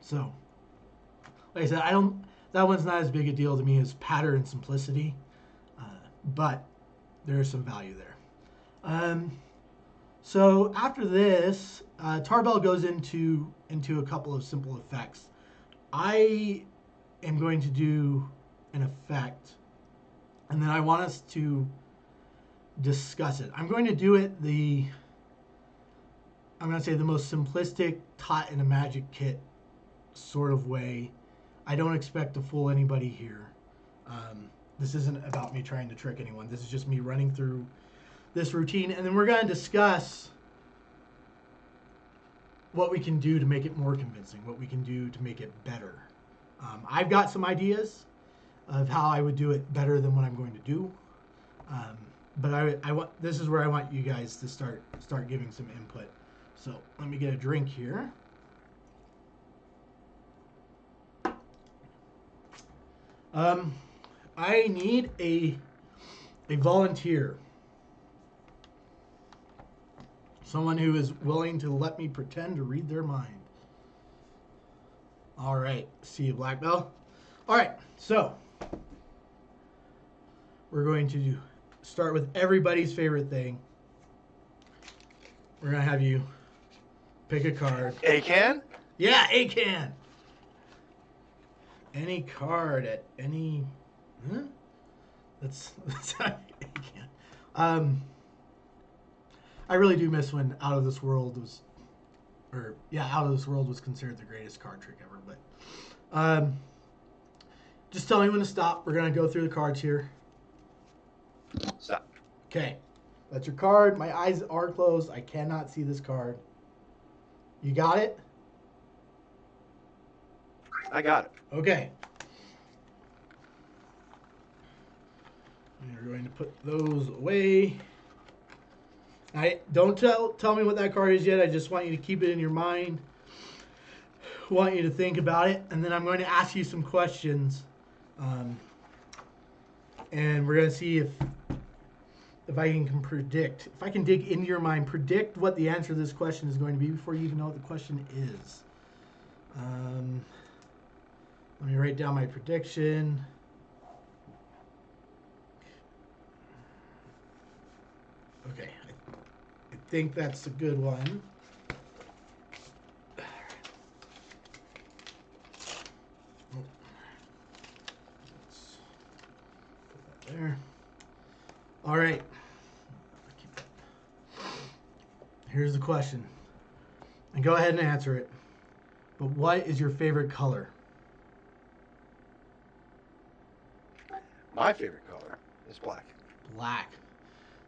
So, like I said, that one's not as big a deal to me as pattern and simplicity, but there is some value there. So after this, Tarbell goes into a couple of simple effects. I am going to do an effect, and then I want us to discuss it. I'm going to do it I'm going to say the most simplistic, taught in a magic kit sort of way. I don't expect to fool anybody here. This isn't about me trying to trick anyone. This is just me running through this routine, and then we're going to discuss what we can do to make it more convincing, what we can do to make it better. I've got some ideas of how I would do it better than what I'm going to do, but I want, this is where I want you guys to start giving some input. So let me get a drink here. I need a volunteer. Someone who is willing to let me pretend to read their mind. All right. See you, Black Bell. All right. So we're going to start with everybody's favorite thing. We're going to have you pick a card. A can? Yeah, a can. Any card at any. Huh? That's a can. I really do miss when Out of This World was, Out of This World was considered the greatest card trick ever. But just tell me when to stop. We're gonna go through the cards here. Stop. Okay, that's your card. My eyes are closed. I cannot see this card. You got it? I got it. Okay. We're going to put those away. Don't tell me what that card is yet. I just want you to keep it in your mind. I want you to think about it, and then I'm going to ask you some questions, and we're going to see if I can predict. If I can dig into your mind, predict what the answer to this question is going to be before you even know what the question is. Let me write down my prediction. Okay, I think that's a good one. Let's put that there. All right. Here's the question. And go ahead and answer it. But what is your favorite color? My favorite color is black. Black.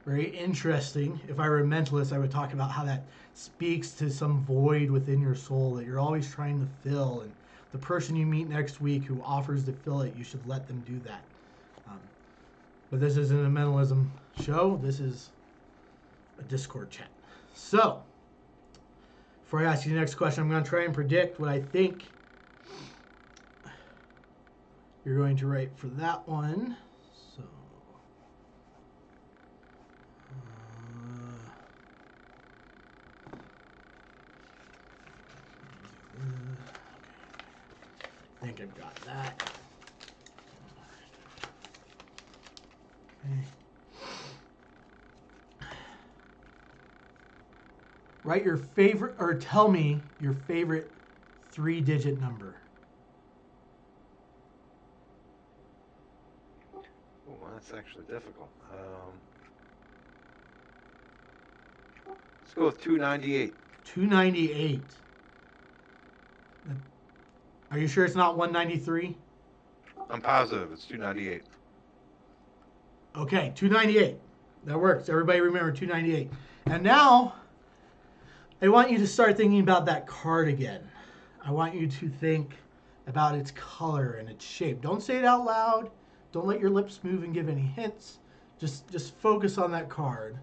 Very interesting. If I were a mentalist, I would talk about how that speaks to some void within your soul that you're always trying to fill. And the person you meet next week who offers to fill it, you should let them do that. But this isn't a mentalism show. This is a Discord chat. So, before I ask you the next question, I'm going to try and predict what I think you're going to write for that one. So, I think I've got that. Okay. Write your favorite, or tell me your favorite 3-digit number. Oh, well, that's actually difficult. Let's go with 298. 298. Are you sure it's not 193? I'm positive it's 298. Okay, 298. That works. Everybody remember 298. And now, I want you to start thinking about that card again. I want you to think about its color and its shape. Don't say it out loud. Don't let your lips move and give any hints. Just focus on that card.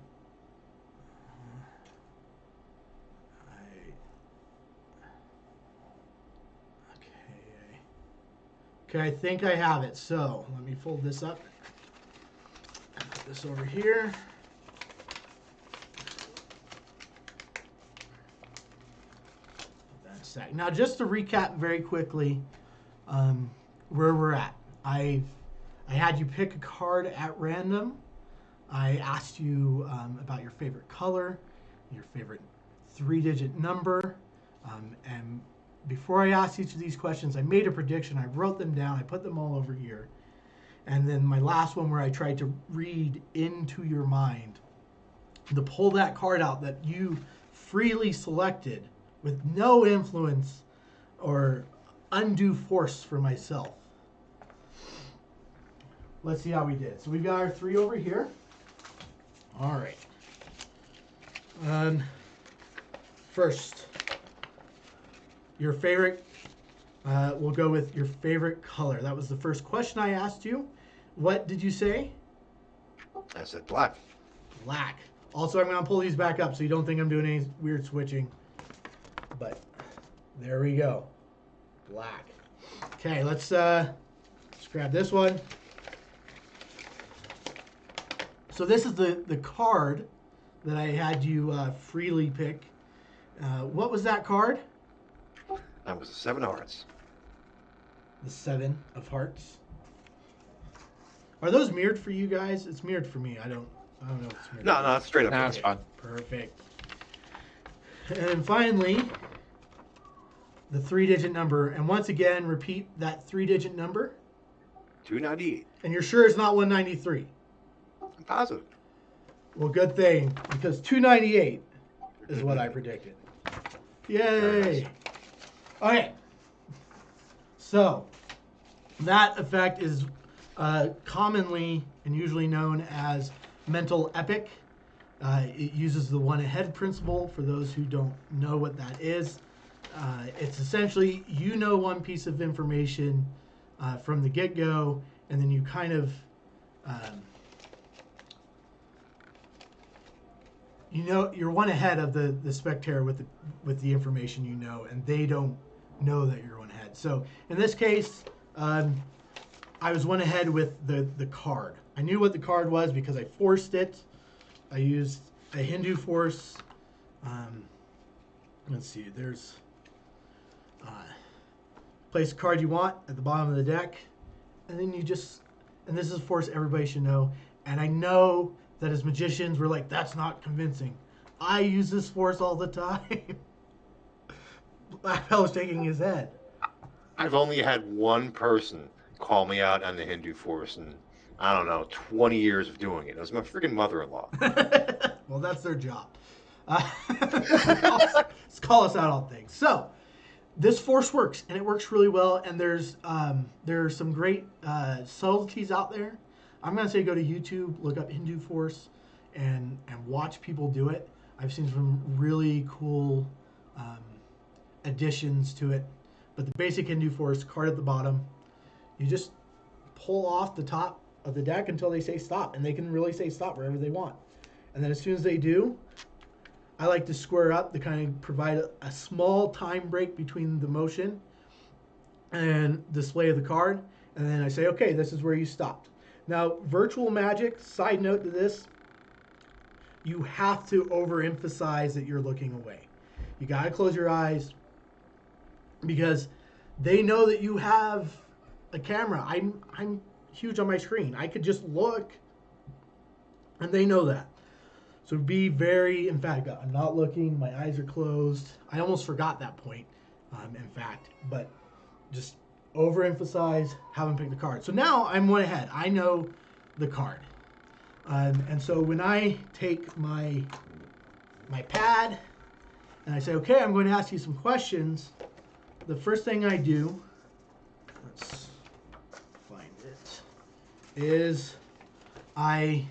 Okay, I think I have it. So let me fold this up. Put this over here. Now, just to recap very quickly, where we're at. I had you pick a card at random. I asked you about your favorite color, your favorite 3-digit number, and before I asked each of these questions, I made a prediction. I wrote them down. I put them all over here. And then my last one where I tried to read into your mind, to pull that card out that you freely selected with no influence or undue force for myself. Let's see how we did. So we've got our 3 over here. All right. First, your favorite, we'll go with your favorite color. That was the first question I asked you. What did you say? I said black. Black. Also, I'm going to pull these back up so you don't think I'm doing any weird switching. But there we go. Black. Okay, let's grab this one. So this is the card that I had you freely pick. What was that card? That was the 7 of hearts. the 7 of hearts. Are those mirrored for you guys? It's mirrored for me. I don't know if it's mirrored. No, no, it's straight up. Nah, it's fine. Perfect. And then finally, the 3-digit number. And once again, repeat that 3-digit number. 298. And you're sure it's not 193? I'm positive. Well, good thing, because 298 is what I predicted. Yay! Nice. Okay. So, that effect is commonly and usually known as mental epic. It uses the one ahead principle for those who don't know what that is. It's essentially, you know one piece of information from the get-go, and then you kind of you're one ahead of the spectator with the information you know, and they don't know that you're one ahead. So in this case, I was one ahead with the card. I knew what the card was because I forced it. I used a Hindu force. Let's see. There's place a card you want at the bottom of the deck, and then and this is a force everybody should know. And I know that as magicians, we're like, that's not convincing. I use this force all the time. Black Fellow's shaking his head. I've only had one person call me out on the Hindu force, and I don't know, 20 years of doing it. It was my freaking mother-in-law. Well, that's their job. Let's call us out on things. So, this force works, and it works really well. And there's some great subtleties out there. I'm gonna say go to YouTube, look up Hindu force, and watch people do it. I've seen some really cool additions to it. But the basic Hindu force card at the bottom, you just pull off the top of the deck until they say stop, and they can really say stop wherever they want. And then as soon as they do, I like to square up to kind of provide a small time break between the motion and display of the card. And then I say, okay, this is where you stopped. Now, virtual magic, side note to this, you have to overemphasize that you're looking away. You got to close your eyes because they know that you have a camera. I'm huge on my screen. I could just look, and they know that. So be very emphatic. I'm not looking. My eyes are closed. I almost forgot that point, in fact. But just overemphasize, have them pick the card. So now I'm one ahead. I know the card. And so when I take my pad and I say, okay, I'm going to ask you some questions, the first thing I do, let's find it, is I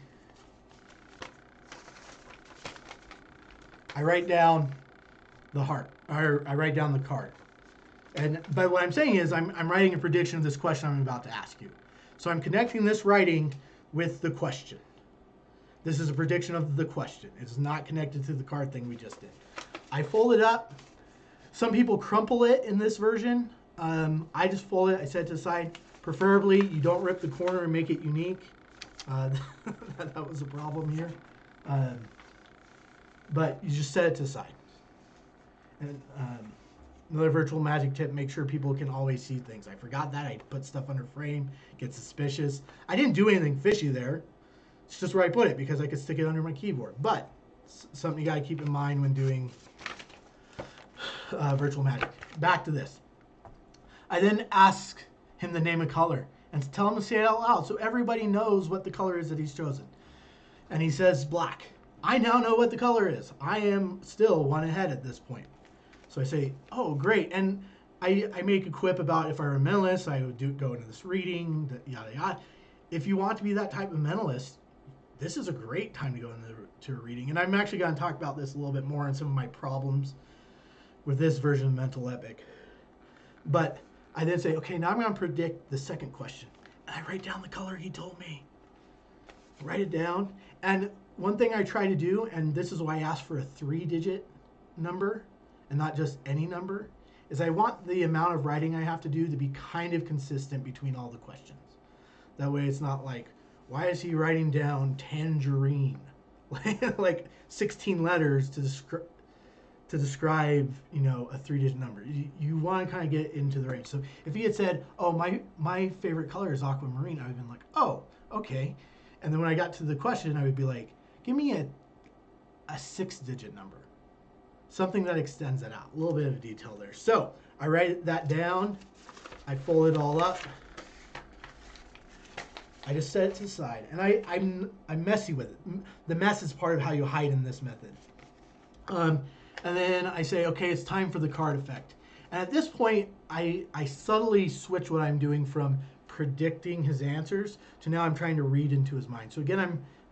write down the heart, or I write down the card. But what I'm saying is I'm writing a prediction of this question I'm about to ask you. So I'm connecting this writing with the question. This is a prediction of the question. It's not connected to the card thing we just did. I fold it up. Some people crumple it in this version. I just fold it. I set it to the side. Preferably, you don't rip the corner and make it unique. That was a problem here. But you just set it to the side. And another virtual magic tip, make sure people can always see things. I forgot that. I put stuff under frame, get suspicious. I didn't do anything fishy there. It's just where I put it because I could stick it under my keyboard. But something you got to keep in mind when doing virtual magic. Back to this. I then ask him the name of color and tell him to say it out loud so everybody knows what the color is that he's chosen. And he says black. I now know what the color is. I am still one ahead at this point. So I say, oh, great. And I make a quip about if I were a mentalist, I would go into this reading, yada, yada. If you want to be that type of mentalist, this is a great time to go into a reading. And I'm actually going to talk about this a little bit more and some of my problems with this version of Mental Epic. But I then say, okay, now I'm going to predict the second question. And I write down the color he told me. Write it down. And one thing I try to do, and this is why I ask for a 3-digit number and not just any number, is I want the amount of writing I have to do to be kind of consistent between all the questions. That way it's not like, why is he writing down tangerine? Like 16 letters to describe. to describe, a 3-digit number. You want to kind of get into the range. So if he had said, "Oh, my favorite color is aquamarine," I would have been like, "Oh, okay." And then when I got to the question, I would be like, "Give me a 6-digit number, something that extends that out." A little bit of detail there. So I write that down. I fold it all up. I just set it to the side, and I'm messy with it. The mess is part of how you hide in this method. And then I say, okay, it's time for the card effect. And at this point, I subtly switch what I'm doing from predicting his answers to now I'm trying to read into his mind. So again,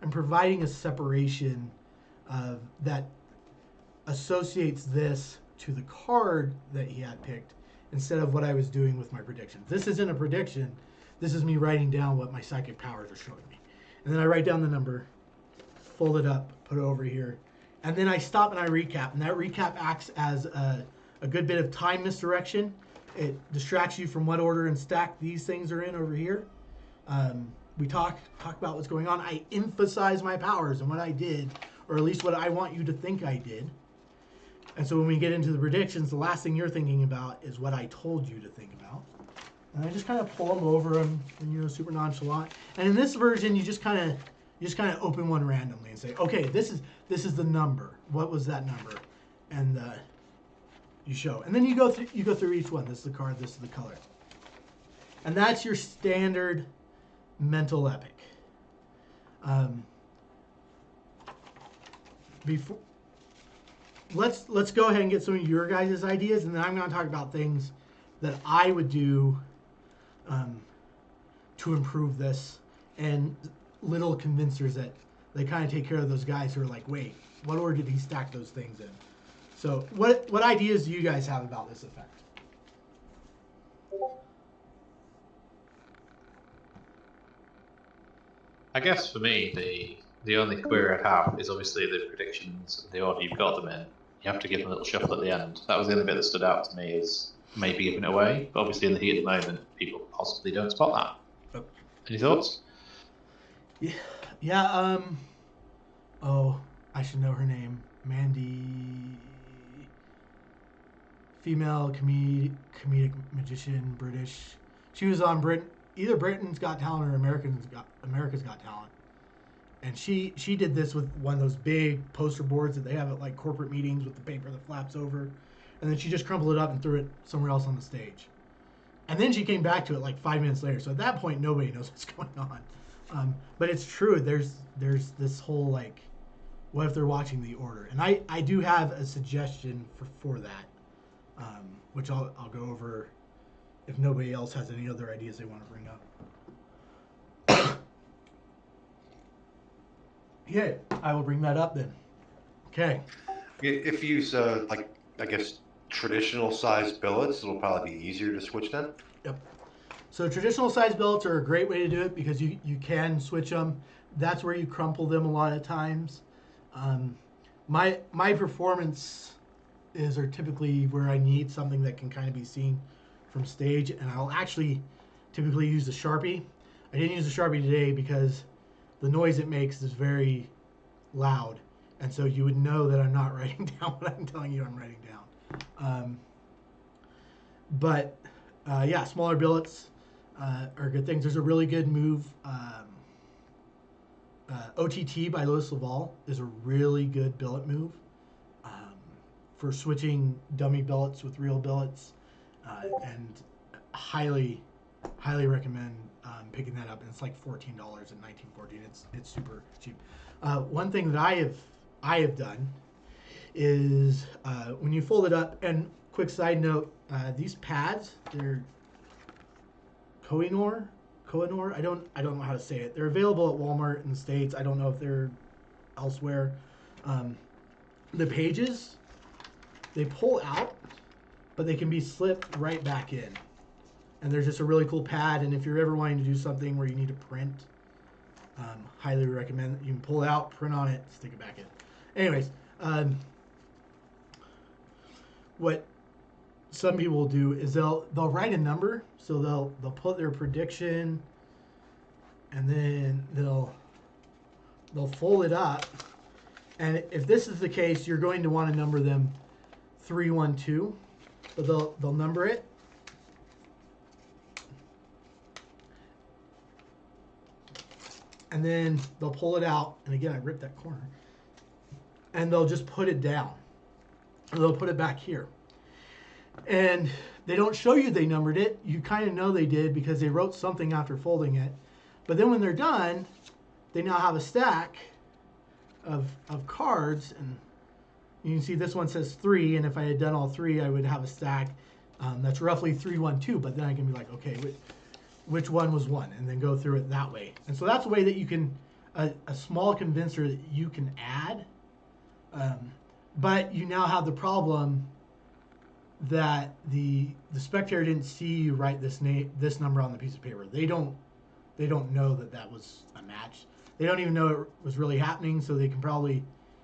I'm providing a separation that associates this to the card that he had picked instead of what I was doing with my predictions. This isn't a prediction. This is me writing down what my psychic powers are showing me. And then I write down the number, fold it up, put it over here. And then I stop and I recap. And that recap acts as a good bit of time misdirection. It distracts you from what order and stack these things are in over here. We talk about what's going on. I emphasize my powers and what I did, or at least what I want you to think I did. And so when we get into the predictions, the last thing you're thinking about is what I told you to think about. And I just kind of pull them over them, and, super nonchalant. And in this version, you just kind of open one randomly and say, okay, this is the number. What was that number? And you show. And then you go through each one. This is the card. This is the color. And that's your standard mental epic. Before, let's go ahead and get some of your guys' ideas, and then I'm going to talk about things that I would do to improve this, and little convincers that they kind of take care of those guys who are like, wait, what order did he stack those things in? So what ideas do you guys have about this effect? I guess for me, the only query I'd have is obviously the predictions, the order you've got them in. You have to give them a little shuffle at the end. That was the only bit that stood out to me, is maybe giving it away. But obviously in the heat at the moment, people possibly don't spot that. Any thoughts? Yeah. Oh, I should know her name. Mandy. Female comedic magician, British. She was on either Britain's Got Talent or America's Got Talent. And she did this with one of those big poster boards that they have at like corporate meetings with the paper that flaps over. And then she just crumpled it up and threw it somewhere else on the stage. And then she came back to it like 5 minutes later. So at that point, nobody knows what's going on. But it's true. There's this whole like, what if they're watching the order? And I do have a suggestion for that, which I'll go over if nobody else has any other ideas they want to bring up. Yeah, I will bring that up then. Okay. If you use I guess traditional size billets, it'll probably be easier to switch then. Yep. So traditional size billets are a great way to do it because you can switch them. That's where you crumple them a lot of times. My performance are typically where I need something that can kind of be seen from stage, and I'll actually typically use a Sharpie. I didn't use a Sharpie today because the noise it makes is very loud, and so you would know that I'm not writing down what I'm telling you I'm writing down. Yeah, smaller billets are good things. There's a really good move. OTT by Louis Laval is a really good billet move for switching dummy billets with real billets, and highly recommend picking that up. And it's like $14 in 1914. It's super cheap. One thing that I have done is when you fold it up. And quick side note: these pads, they're Kohinoor. I don't know how to say it. They're available at Walmart in the States. I don't know if they're elsewhere. The pages, they pull out, but they can be slipped right back in. And there's just a really cool pad. And if you're ever wanting to do something where you need to print, highly recommend. You can pull it out, print on it, stick it back in. Anyways, what some people will do is they'll write a number, so they'll put their prediction, and then they'll fold it up. And if this is the case, you're going to want to number them 312, but they'll number it. And then they'll pull it out, and again, I ripped that corner. And they'll just put it down. And they'll put it back here. And they don't show you they numbered it. You kind of know they did because they wrote something after folding it. But then when they're done, they now have a stack of cards. And you can see this one says 3, and if I had done all 3, I would have a stack that's roughly 312. But then I can be like, okay, which one was 1, and then go through it that way. And so that's a way that you can, a small convincer that you can add. But you now have the problem that the spectator didn't see you write this number on the piece of paper. They don't know that was a match. They don't even know it was really happening, so they can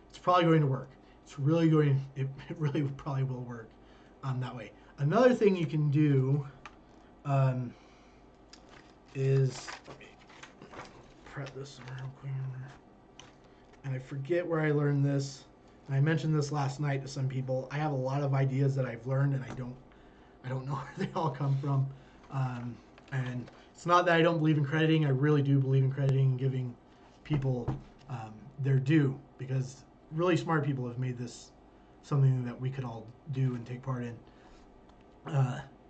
it's probably going to work. It really probably will work that way. Another thing you can do is, prep this real quick. And I forget where I learned this. And I mentioned this last night to some people. I have a lot of ideas that I've learned, and I don't know where they all come from. And it's not that I don't believe in crediting. I really do believe in crediting and giving people their due, because really smart people have made this something that we could all do and take part in.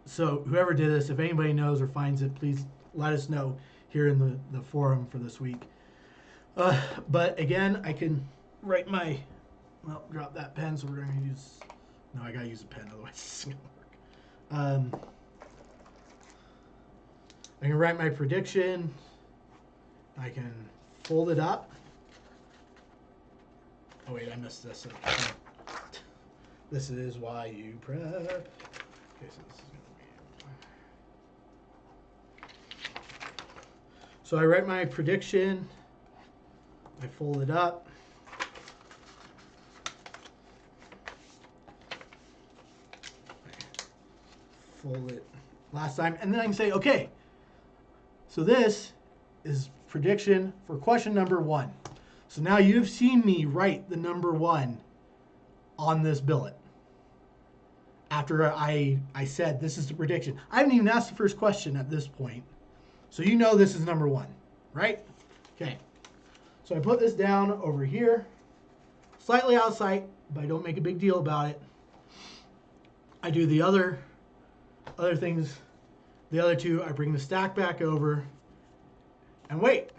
So whoever did this, if anybody knows or finds it, please let us know here in the forum for this week. But again, I can write drop that pen, so we're going to use, no, I got to use a pen, otherwise it's going to work. I can write my prediction. I can fold it up. Oh wait, I missed this. This is why you prep. Okay, so this is going to be... So I write my prediction. I fold it up. Fold it last time, and then I can say, okay, so this is prediction for question number 1. So now you've seen me write the number 1 on this billet. After I said this is the prediction. I haven't even asked the first question at this point. So you know this is number 1, right? Okay. So I put this down over here, slightly out of sight, but I don't make a big deal about it. I do the other things, the other 2, I bring the stack back over, and wait.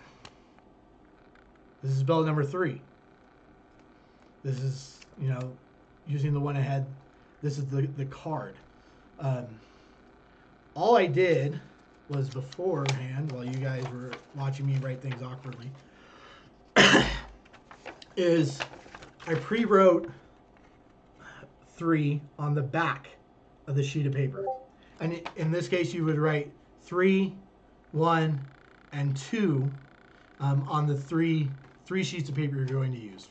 This is billet number 3. This is, using the one ahead, this is the card. All I did was beforehand, while you guys were watching me write things awkwardly, is I pre-wrote 3 on the back of the sheet of paper. And in this case, you would write 3, 1, and 2 on the three sheets of paper you're going to use.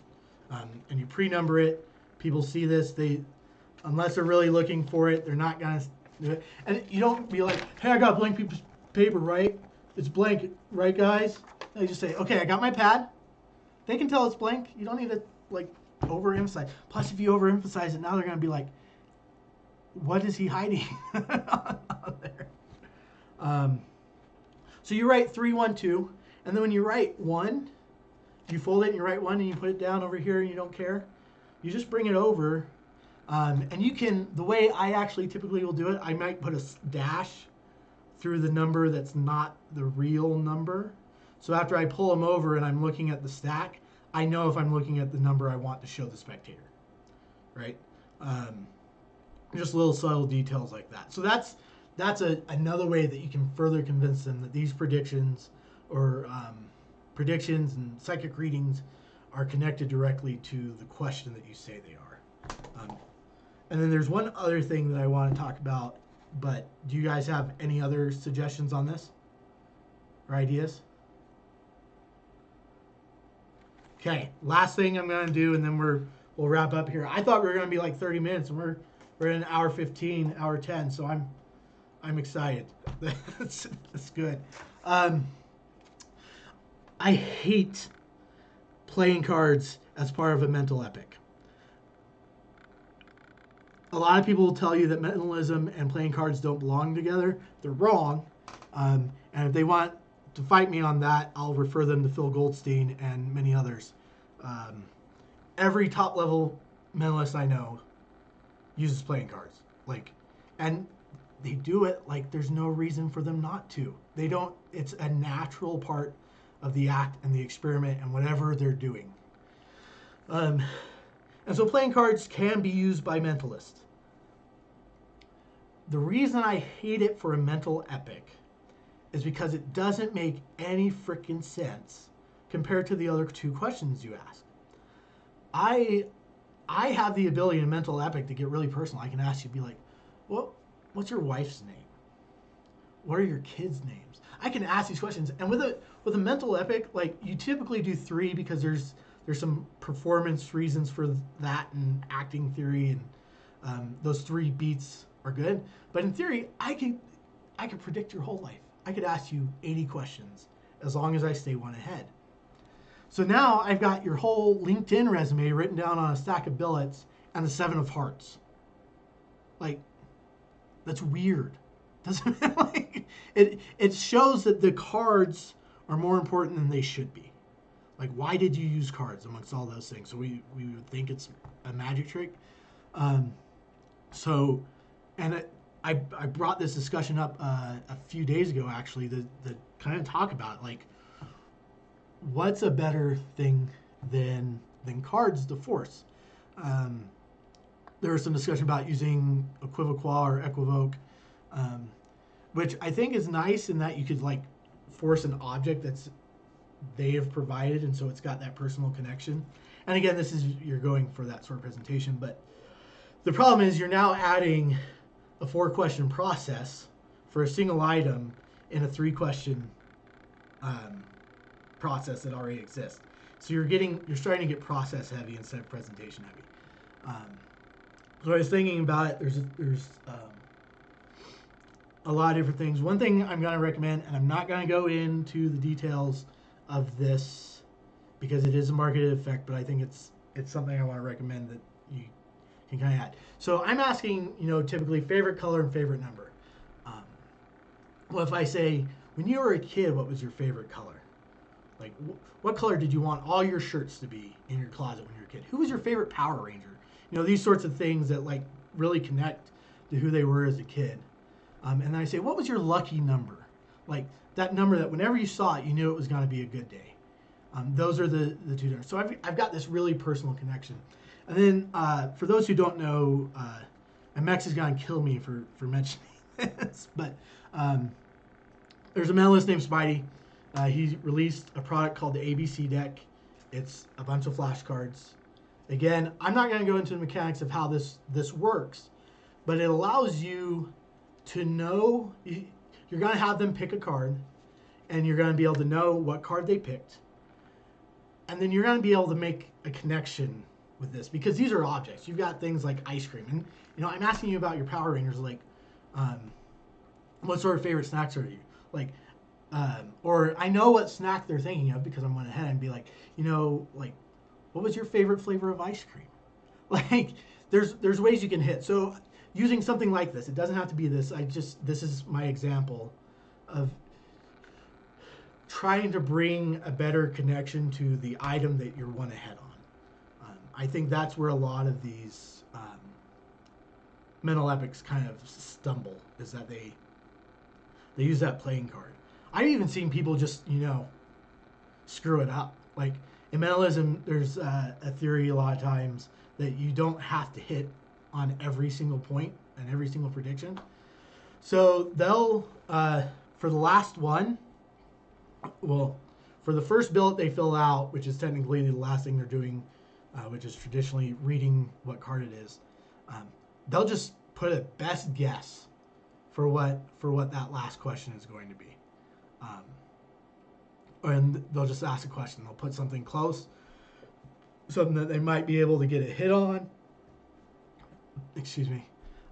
And you pre-number it. People see this. Unless they're really looking for it, they're not going to do it. And you don't be like, hey, I got blank piece of paper, right? It's blank, right, guys? And you just say, okay, I got my pad. They can tell it's blank. You don't need to, overemphasize. Plus, if you overemphasize it, now they're going to be like, what is he hiding on there? So you write 3, 1, 2, and then when you write 1, you fold it and you write 1 and you put it down over here and you don't care. You just bring it over, and you can, the way I actually typically will do it, I might put a dash through the number that's not the real number. So after I pull them over and I'm looking at the stack, I know if I'm looking at the number I want to show the spectator, right? Just little subtle details like that. So that's another way that you can further convince them that these predictions or predictions and psychic readings are connected directly to the question that you say they are. And then there's one other thing that I want to talk about, but do you guys have any other suggestions on this or ideas? Okay, last thing I'm going to do, and then we'll wrap up here. I thought we were going to be like 30 minutes, and we're in an hour 15, hour 10, so I'm excited. That's good. I hate playing cards as part of a mental epic. a lot of people will tell you that mentalism and playing cards don't belong together. They're wrong. And if they want to fight me on that, I'll refer them to Phil Goldstein and many others. Every top level mentalist I know uses playing cards. And they do it like there's no reason for them not to. They don't. It's a natural part of the act and the experiment and whatever they're doing. And so playing cards can be used by mentalists. The reason I hate it for a mental epic is because it doesn't make any freaking sense compared to the other two questions you ask. I have the ability in mental epic to get really personal. I can ask you, be like, what's your wife's name? What are your kids' names? I can ask these questions. And with a mental epic, like, you typically do 3 because there's some performance reasons for that and acting theory, and those 3 beats are good. But in theory, I could predict your whole life. I could ask you 80 questions as long as I stay one ahead. So now I've got your whole LinkedIn resume written down on a stack of billets and the 7 of hearts. Like, that's weird. Doesn't like it shows that the cards are more important than they should be. Like, why did you use cards amongst all those things? So we would think it's a magic trick. I brought this discussion up a few days ago, actually, that kind of talk about, like, what's a better thing than cards to force. There was some discussion about using equivoqual or equivoke, which I think is nice in that you could, like, force an object they have provided, and so it's got that personal connection. And again, you're going for that sort of presentation, but the problem is you're now adding a 4-question process for a single item in a 3-question process that already exists. So you're starting to get process heavy instead of presentation heavy. So I was thinking about it. There's a lot of different things. One thing I'm going to recommend, and I'm not going to go into the details of this because it is a marketed effect, but I think it's something I want to recommend that you can kind of add. So I'm asking, typically favorite color and favorite number. Well, if I say, when you were a kid, what was your favorite color? Like, what color did you want all your shirts to be in your closet when you were a kid? Who was your favorite Power Ranger? These sorts of things that, like, really connect to who they were as a kid. And then I say, what was your lucky number? Like, that number that whenever you saw it, you knew it was going to be a good day. Those are the 2 numbers. So I've got this really personal connection. And then for those who don't know, and Mex is going to kill me for mentioning this, but there's a mentalist named Spidey. He released a product called the ABC deck. It's a bunch of flashcards. Again, I'm not going to go into the mechanics of how this works, but it allows you to know, you're going to have them pick a card, and you're going to be able to know what card they picked. And then you're going to be able to make a connection with this, because these are objects. You've got things like ice cream. And, I'm asking you about your Power Rangers, like, what sort of favorite snacks are you? Like, or I know what snack they're thinking of because I went ahead and be like, like, what was your favorite flavor of ice cream? Like, there's ways you can hit. So using something like this, it doesn't have to be this. This is my example of trying to bring a better connection to the item that you're one ahead on. I think that's where a lot of these mental epics kind of stumble, is that they use that playing card. I've even seen people just, screw it up. Like, in mentalism, there's a theory a lot of times that you don't have to hit on every single point and every single prediction. So they'll, for the last one, for the first billet they fill out, which is technically the last thing they're doing, which is traditionally reading what card it is, they'll just put a best guess for what that last question is going to be. And they'll just ask a question. They'll put something close, something that they might be able to get a hit on. Excuse me.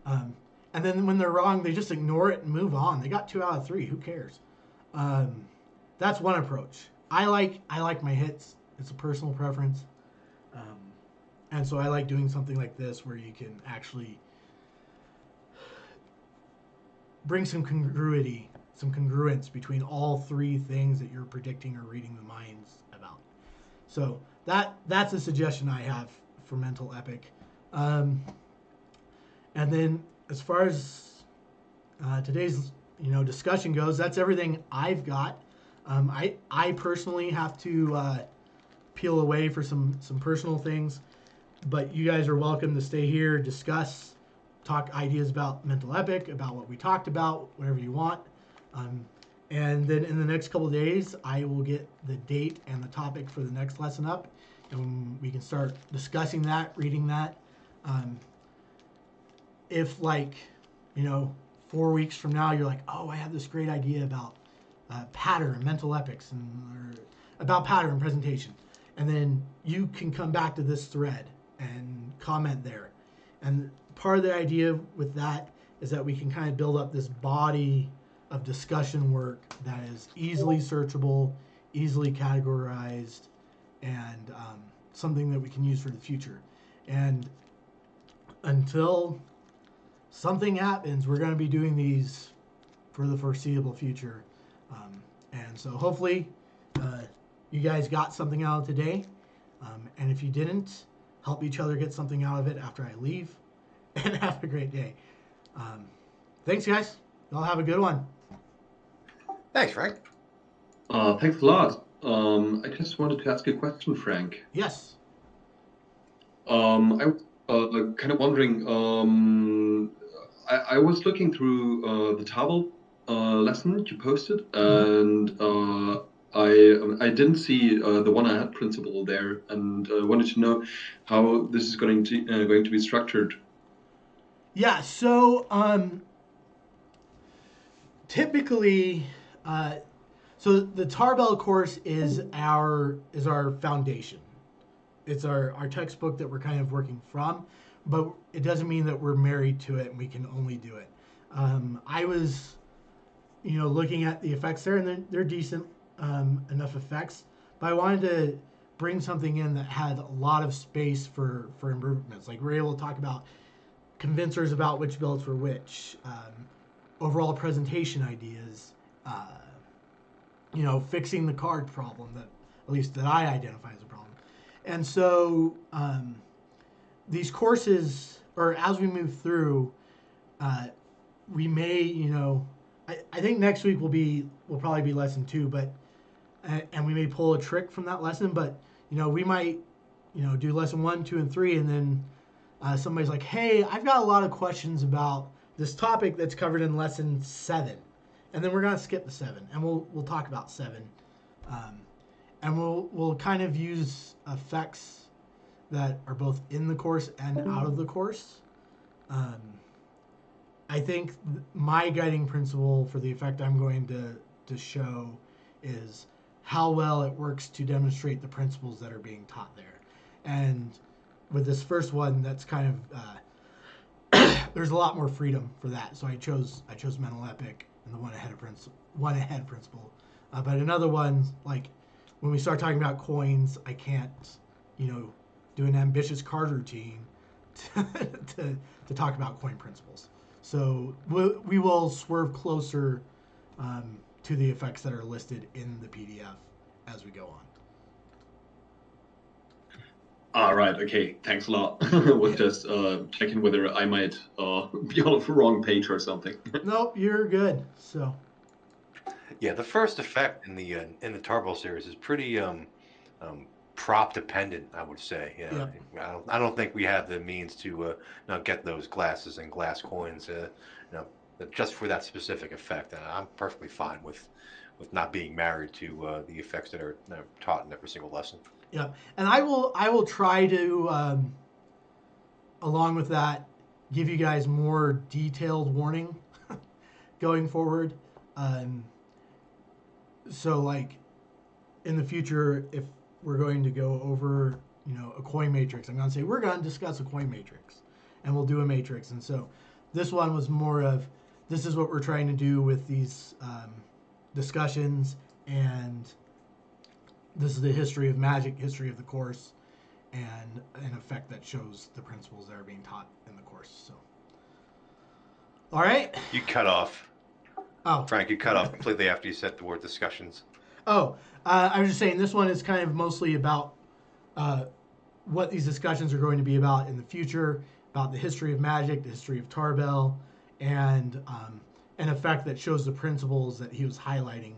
And then when they're wrong, they just ignore it and move on. They got 2 out of 3. Who cares? That's one approach. I like my hits. It's a personal preference. And so I like doing something like this where you can actually bring some congruence between all three things that you're predicting or reading the minds about. So that's a suggestion I have for Mental Epic. And then as far as today's discussion goes, that's everything I've got. I personally have to peel away for some personal things, but you guys are welcome to stay here, discuss, talk ideas about Mental Epic, about what we talked about, whatever you want. And then in the next couple of days, I will get the date and the topic for the next lesson up, and we can start discussing that, reading that. If 4 weeks from now you're like, oh, I have this great idea about pattern, mental epics, or about pattern presentation, and then you can come back to this thread and comment there. And part of the idea with that is that we can kind of build up this body of discussion work that is easily searchable, easily categorized, and something that we can use for the future. And until something happens, we're going to be doing these for the foreseeable future. And so hopefully you guys got something out of today. And if you didn't, help each other get something out of it after I leave. And have a great day. Thanks, guys. Y'all have a good one. Thanks, Frank. Thanks a lot. I just wanted to ask a question, Frank. Yes. I'm kind of wondering. I was looking through the Tarbell lesson that you posted, and I didn't see the one-ahead principle there, and I wanted to know how this is going to be structured. Yeah. So typically, so the Tarbell course is our foundation. It's our textbook that we're kind of working from, but it doesn't mean that we're married to it and we can only do it. I was, looking at the effects there, and they're decent enough effects, but I wanted to bring something in that had a lot of space for improvements. Like we're able to talk about convincers about which builds for which, overall presentation ideas, fixing the card problem that I identify as a problem. And so these courses, or as we move through, we may, I think next week will probably be lesson 2, but and we may pull a trick from that lesson, but we might do lesson 1, 2, and 3, and then somebody's like, hey, I've got a lot of questions about this topic that's covered in lesson 7, and then we're gonna skip the 7, and we'll talk about 7, and we'll kind of use effects that are both in the course and out of the course. I think my guiding principle for the effect I'm going to show is how well it works to demonstrate the principles that are being taught there. And with this first one, that's kind of there's a lot more freedom for that. So I chose Mental Epic and the one ahead principle. But another one, like when we start talking about coins, I can't do an ambitious card routine to talk about coin principles. So we will swerve closer to the effects that are listed in the PDF as we go on. All right. Okay. Thanks a lot. Was just checking whether I might be on the wrong page or something. Nope, you're good. So. Yeah, the first effect in the Tarbell series is pretty prop dependent, I would say. Yeah. I don't think we have the means to get those glasses and glass coins, just for that specific effect. And I'm perfectly fine with not being married to the effects that are taught in every single lesson. Yeah, and I will try to, along with that, give you guys more detailed warning going forward. So, like, in the future, if we're going to go over, a coin matrix, I'm going to say, we're going to discuss a coin matrix, and we'll do a matrix. And so this one was more of, this is what we're trying to do with these discussions, and this is the history of magic, history of the course, and an effect that shows the principles that are being taught in the course. So, all right. You cut off. Oh, Frank, you cut off completely after you said the word discussions. I was just saying this one is kind of mostly about what these discussions are going to be about in the future, about the history of magic, the history of Tarbell, and an effect that shows the principles that he was highlighting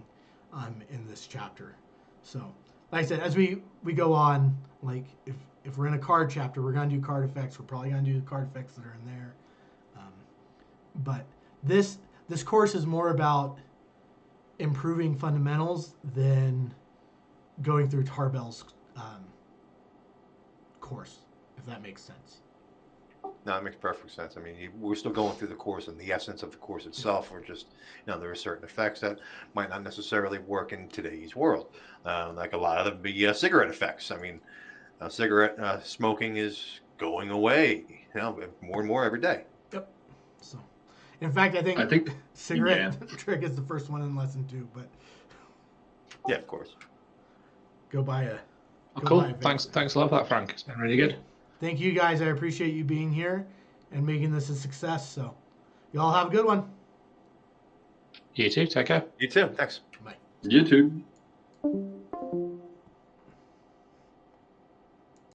in this chapter. So, like I said, as we go on, like if we're in a card chapter, we're going to do card effects. We're probably going to do the card effects that are in there. But this course is more about improving fundamentals than going through Tarbell's course, if that makes sense. No, it makes perfect sense. I mean, we're still going through the course and the essence of the course itself. We're just, there are certain effects that might not necessarily work in today's world. Like a lot of them be cigarette effects. I mean, cigarette smoking is going away, more and more every day. Yep. So, in fact, I think yeah. cigarette trick is the first one in lesson 2, but Yeah, of course. go buy a. Oh, go cool. buy a vape. Thanks a lot for that, Frank. It's been really good. Thank you guys. I appreciate you being here and making this a success. So, y'all have a good one. You too. Take care. You too. Thanks. Bye. You too.